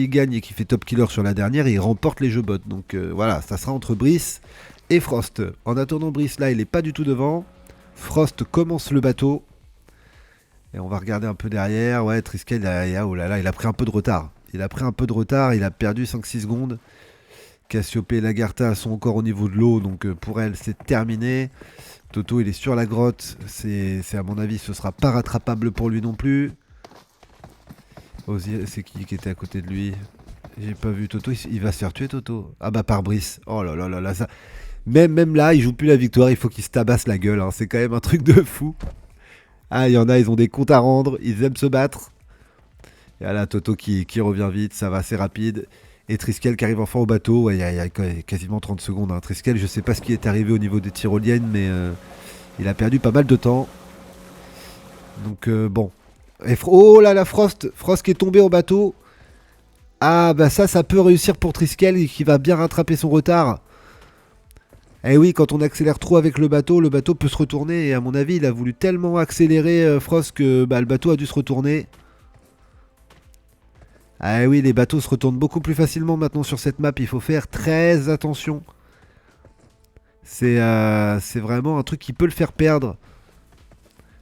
gagne et qu'il fait top killer sur la dernière, il remporte les jeux bots. Donc voilà, ça sera entre Brice et Frost. En attendant, Brice là il est pas du tout devant. Frost commence le bateau. Et on va regarder un peu derrière. Ouais, Triskel il a pris un peu de retard. Il a perdu 5-6 secondes. Cassiopée et Lagarta sont encore au niveau de l'eau, donc pour elle c'est terminé. Toto, il est sur la grotte. C'est à mon avis, ce sera pas rattrapable pour lui non plus. C'est qui était à côté de lui? J'ai pas vu Toto. Il va se faire tuer, Toto. Ah bah par Brice. Oh là là là là. Ça... Même là, il joue plus la victoire. Il faut qu'il se tabasse la gueule. Hein. C'est quand même un truc de fou. Ah, il y en a, ils ont des comptes à rendre. Ils aiment se battre. Et là, Toto qui revient vite. Ça va assez rapide. Et Triskel qui arrive enfin au bateau. Ouais, il y a quasiment 30 secondes. Hein. Triskel, je sais pas ce qui est arrivé au niveau des tyroliennes, mais il a perdu pas mal de temps. Donc bon. Et oh là là, Frost qui est tombé au bateau. Ah bah ça peut réussir pour Triskel qui va bien rattraper son retard. Eh oui, quand on accélère trop avec le bateau peut se retourner. Et à mon avis, il a voulu tellement accélérer Frost que bah, le bateau a dû se retourner. Ah oui, les bateaux se retournent beaucoup plus facilement maintenant sur cette map. Il faut faire très attention. C'est vraiment un truc qui peut le faire perdre.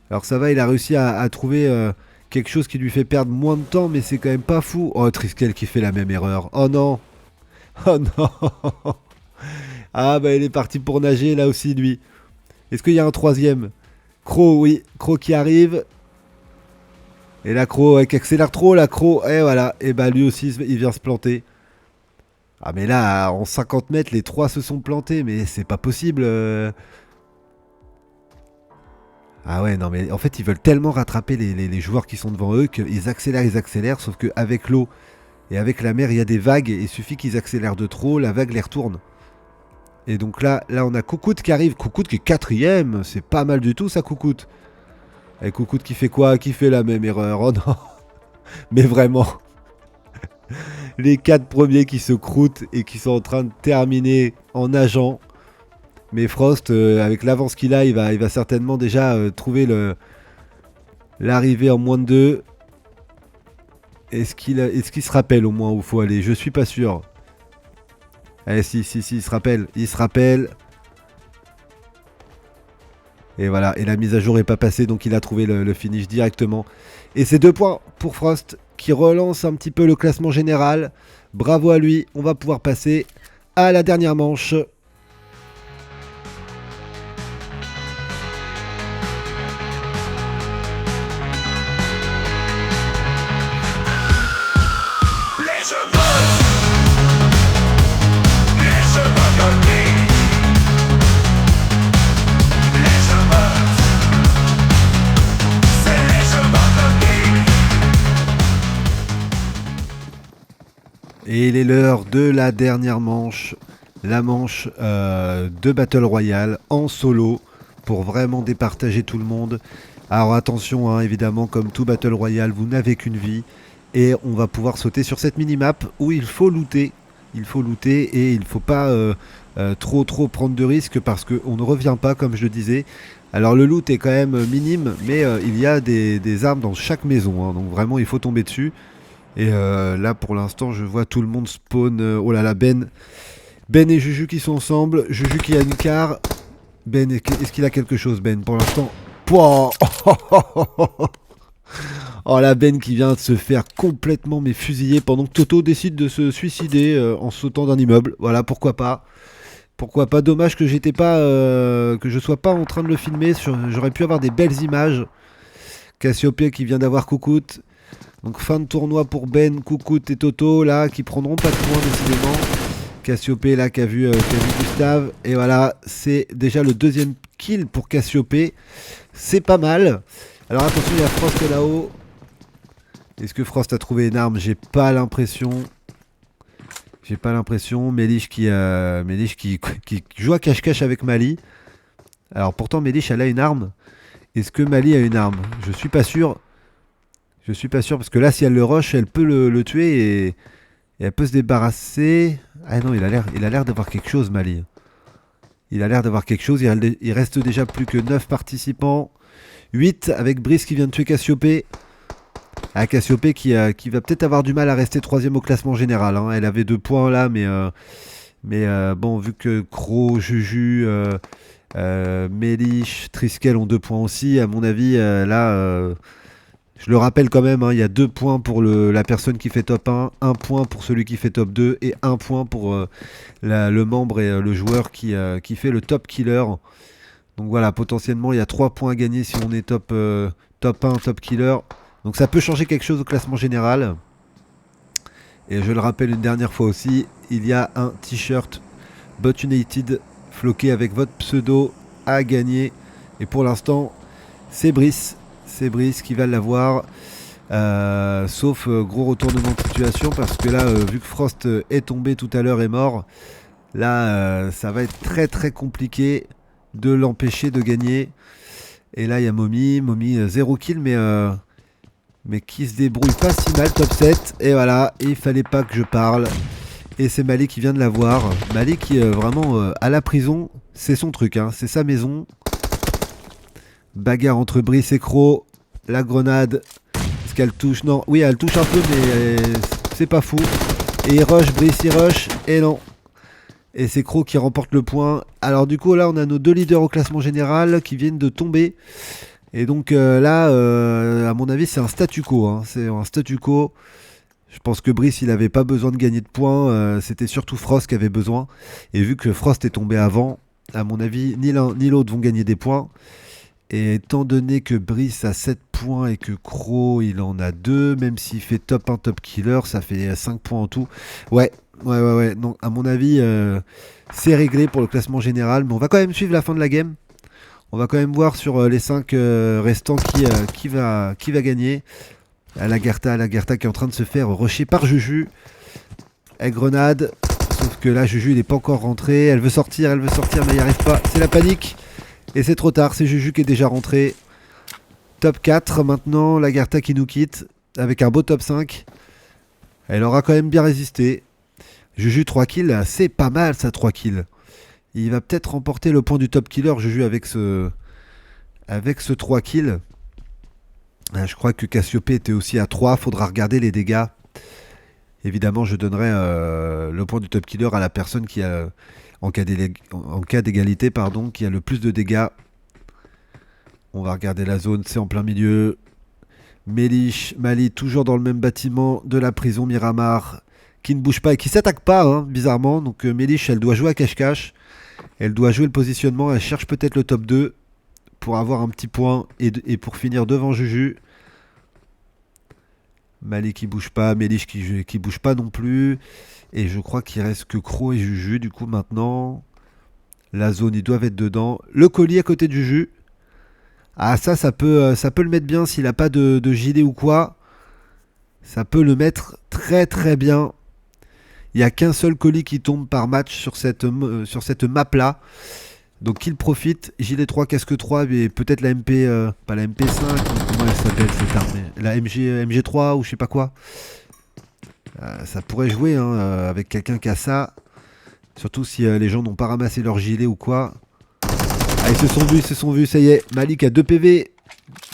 Alors ça va, il a réussi à trouver quelque chose qui lui fait perdre moins de temps, mais c'est quand même pas fou. Oh, Triskel qui fait la même erreur. Oh non. Oh non. Ah bah il est parti pour nager là aussi lui. Est-ce qu'il y a un troisième? Croc, oui. Croc qui arrive. Et là Croc qui accélère trop, là Croc. Et voilà. Et bah lui aussi il vient se planter. Ah mais là en 50 mètres les trois se sont plantés. Mais c'est pas possible. Ah ouais, non mais en fait ils veulent tellement rattraper les joueurs qui sont devant eux qu'ils accélèrent, sauf qu'avec l'eau et avec la mer il y a des vagues et il suffit qu'ils accélèrent de trop, la vague les retourne. Et donc là on a Coucoute qui arrive, Coucoute qui est quatrième, c'est pas mal du tout ça Coucoute. Et Coucoute qui fait quoi? Qui fait la même erreur, oh non. Mais vraiment, les 4 premiers qui se croûtent et qui sont en train de terminer en nageant. Mais Frost, avec l'avance qu'il a, il va certainement déjà trouver l'arrivée en moins de 2. Est-ce qu'il se rappelle au moins où il faut aller? Je suis pas sûr. Eh si, il se rappelle. Il se rappelle. Et voilà, et la mise à jour n'est pas passée, donc il a trouvé le finish directement. Et c'est 2 points pour Frost, qui relance un petit peu le classement général. Bravo à lui, on va pouvoir passer à la dernière manche. Et il est l'heure de la dernière manche, la manche de Battle Royale en solo pour vraiment départager tout le monde. Alors attention, hein, évidemment, comme tout Battle Royale, vous n'avez qu'une vie et on va pouvoir sauter sur cette minimap où il faut looter. Il faut looter et il ne faut pas trop prendre de risques parce qu'on ne revient pas, comme je le disais. Alors le loot est quand même minime, mais il y a des armes dans chaque maison, hein, donc vraiment il faut tomber dessus. Et là pour l'instant je vois tout le monde spawn. Oh là là, Ben et Juju qui sont ensemble. Juju qui a une car. Ben, est-ce qu'il a quelque chose, Ben, pour l'instant? Pouah. Oh la Ben qui vient de se faire complètement fusiller pendant que Toto décide de se suicider en sautant d'un immeuble. Voilà, pourquoi pas. Pourquoi pas, dommage que que je sois pas en train de le filmer. J'aurais pu avoir des belles images. Cassiopée qui vient d'avoir Coucoute. Donc fin de tournoi pour Ben, Coucoute et Toto là qui prendront pas de points décidément. Cassiopée là qui a vu Gustave. Et voilà, c'est déjà le 2e kill pour Cassiopée. C'est pas mal. Alors attention, il y a Frost là-haut. Est-ce que Frost a trouvé une arme? J'ai pas l'impression. J'ai pas l'impression. Méliche qui joue à cache-cache avec Mali. Alors pourtant Méliche elle a une arme. Est-ce que Mali a une arme? Je suis pas sûr. Je suis pas sûr parce que là si elle le rush elle peut le tuer et elle peut se débarrasser. Ah non, il a l'air d'avoir quelque chose, Mali. Il a l'air d'avoir quelque chose. Il reste déjà plus que 9 participants. 8 avec Brice qui vient de tuer Cassiopée. Ah, Cassiopée qui va peut-être avoir du mal à rester 3e au classement général, hein. Elle avait 2 points là, mais bon, vu que Croc, Juju, Méliche, Triskel ont 2 points aussi, à mon avis, là... je le rappelle quand même, hein, il y a 2 points pour la personne qui fait top 1, 1 point pour celui qui fait top 2 et 1 point pour le membre et le joueur qui fait le top killer. Donc voilà, potentiellement il y a 3 points à gagner si on est top 1, top killer. Donc ça peut changer quelque chose au classement général. Et je le rappelle une dernière fois aussi, il y a un t-shirt Bot United floqué avec votre pseudo à gagner. Et pour l'instant, c'est Brice. C'est Brice qui va l'avoir. Sauf gros retournement de situation parce que là, vu que Frost est tombé tout à l'heure et mort, là, ça va être très très compliqué de l'empêcher de gagner. Et là, il y a Momi. Momi, 0 kill, mais qui se débrouille pas si mal, top 7. Et voilà, il fallait pas que je parle. Et c'est Malik qui vient de l'avoir. Malik qui est vraiment à la prison, c'est son truc, hein, c'est sa maison. Bagarre entre Brice et Croc. La grenade. Est-ce qu'elle touche? Non, oui, elle touche un peu, mais c'est pas fou. Et il rush, Brice il rush. Et non. Et c'est Croc qui remporte le point. Alors du coup, là, on a nos 2 leaders au classement général qui viennent de tomber. Et donc là, à mon avis, c'est un statu quo. Hein. C'est un statu quo. Je pense que Brice, il n'avait pas besoin de gagner de points. C'était surtout Frost qui avait besoin. Et vu que Frost est tombé avant, à mon avis, ni l'un ni l'autre vont gagner des points. Et étant donné que Brice a 7 points et que Croc, il en a 2, même s'il fait top 1, top killer, ça fait 5 points en tout. Ouais. Non, à mon avis, c'est réglé pour le classement général. Mais on va quand même suivre la fin de la game. On va quand même voir sur les 5 restants qui va gagner. Lagertha qui est en train de se faire rusher par Juju. Elle grenade. Sauf que là, Juju, il n'est pas encore rentré. Elle veut sortir, mais elle n'y arrive pas. C'est la panique. Et c'est trop tard. C'est Juju qui est déjà rentré. Top 4 maintenant. Lagertha qui nous quitte. Avec un beau top 5. Elle aura quand même bien résisté. Juju 3 kills. C'est pas mal ça, 3 kills. Il va peut-être remporter le point du top killer, Juju, avec ce 3 kills. Je crois que Cassiopée était aussi à 3. Faudra regarder les dégâts. Évidemment, je donnerai le point du top killer à la personne qui a, en cas d'égalité, pardon, qui a le plus de dégâts. On va regarder la zone, c'est en plein milieu. Mélich, Mali, toujours dans le même bâtiment de la prison Miramar, qui ne bouge pas et qui s'attaque pas, hein, bizarrement. Donc Mélich, elle doit jouer à cache-cache. Elle doit jouer le positionnement. Elle cherche peut-être le top 2 pour avoir un petit point et pour finir devant Juju. Mali qui bouge pas, Mélich qui bouge pas non plus. Et je crois qu'il reste que Croc et Juju. Du coup, maintenant, la zone, ils doivent être dedans. Le colis à côté de Juju. Ah, ça peut le mettre bien s'il n'a pas de gilet ou quoi. Ça peut le mettre très très bien. Il n'y a qu'un seul colis qui tombe par match sur cette map-là. Donc qu'il profite. Gilet 3, casque 3, et peut-être la MP... pas la MP5, comment elle s'appelle cette arme? La MG3 ou je sais pas quoi. Ça pourrait jouer hein, avec quelqu'un qui a ça. Surtout si les gens n'ont pas ramassé leur gilet ou quoi. Ah, ils se sont vus, ça y est. Malik a 2 PV.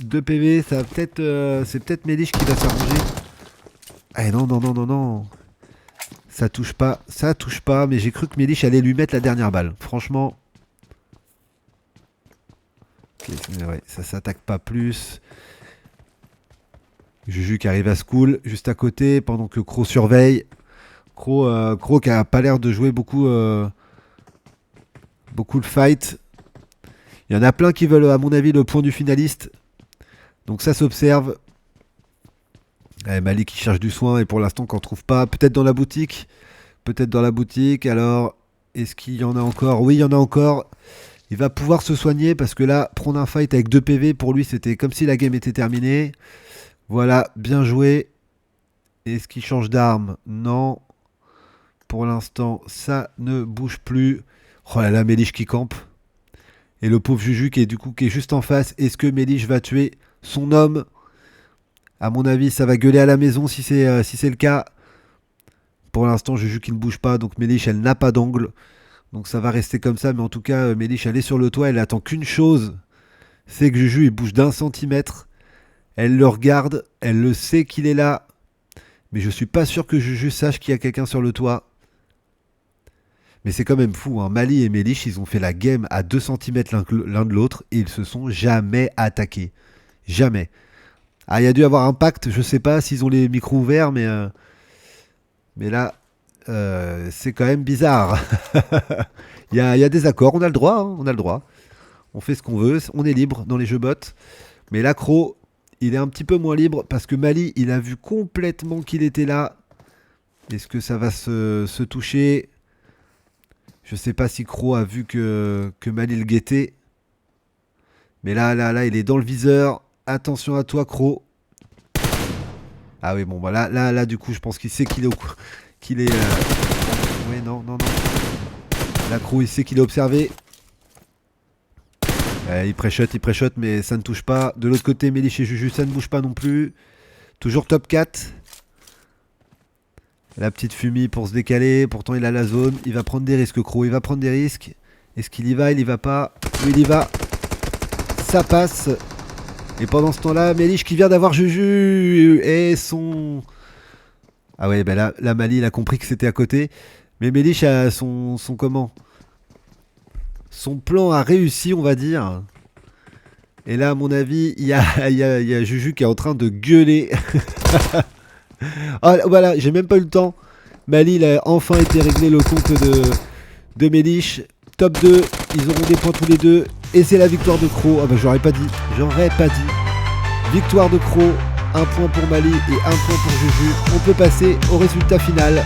2 PV, ça va peut-être... c'est peut-être Mélich qui va s'arranger. Ah non. Ça touche pas, mais j'ai cru que Mélich allait lui mettre la dernière balle. Franchement... Okay, ouais, ça s'attaque pas plus. Juju qui arrive à school, juste à côté, pendant que Croc surveille. Croc qui a pas l'air de jouer beaucoup le fight. Il y en a plein qui veulent, à mon avis, le point du finaliste. Donc ça s'observe. Malik qui cherche du soin et pour l'instant qu'on ne trouve pas. Peut-être dans la boutique. Alors, est-ce qu'il y en a encore? Oui, il y en a encore. Il va pouvoir se soigner parce que là, prendre un fight avec 2 PV, pour lui, c'était comme si la game était terminée. Voilà, bien joué. Est-ce qu'il change d'arme? Non. Pour l'instant, ça ne bouge plus. Oh là là, Mélich qui campe. Et le pauvre Juju qui est juste en face. Est-ce que Mélich va tuer son homme? À mon avis, ça va gueuler à la maison si c'est le cas. Pour l'instant, Juju qui ne bouge pas. Donc Mélich, elle n'a pas d'angle. Donc ça va rester comme ça. Mais en tout cas, Mélich, elle est sur le toit. Elle attend qu'une chose. C'est que Juju, il bouge d'1 centimètre. Elle le regarde. Elle le sait qu'il est là. Mais je suis pas sûr que Juju sache qu'il y a quelqu'un sur le toit. Mais c'est quand même fou, hein. Mali et Mélich, ils ont fait la game à 2 cm l'un de l'autre et ils se sont jamais attaqués. Jamais. Ah, il y a dû avoir un pacte, je sais pas s'ils ont les micros ouverts, mais là, c'est quand même bizarre. Il y a des accords, on a le droit, hein, on a le droit. On fait ce qu'on veut, on est libre dans les jeux bots. Mais là, Croc, il est un petit peu moins libre parce que Mali, il a vu complètement qu'il était là. Est-ce que ça va se toucher? Je sais pas si Croc a vu que Mali le guettait. Mais là, il est dans le viseur. Attention à toi, Croc. Ah oui, bon, bah là, du coup, je pense qu'il sait qu'il est au coup. Qu'il est. Ouais, non. Là, Croc, il sait qu'il est observé. Il pré-shot, mais ça ne touche pas. De l'autre côté, Mélich et Juju, ça ne bouge pas non plus. Toujours top 4. La petite Fumi pour se décaler. Pourtant, il a la zone. Il va prendre des risques, Croc. Il va prendre des risques. Est-ce qu'il y va? Il y va pas. Oui, il y va. Ça passe. Et pendant ce temps-là, Mélich qui vient d'avoir Juju. Et son... Ah ouais, ben là, Mali, il a compris que c'était à côté. Mais Mélich a son comment? Son plan a réussi, on va dire. Et là, à mon avis, il y a Juju qui est en train de gueuler. Ah, voilà, j'ai même pas eu le temps. Mali, il a enfin été réglé le compte de Mélich. Top 2, ils auront des points tous les deux. Et c'est la victoire de Croc. Ah bah j'aurais pas dit. Victoire de Croc. Un point pour Mali et un point pour Juju. On peut passer au résultat final.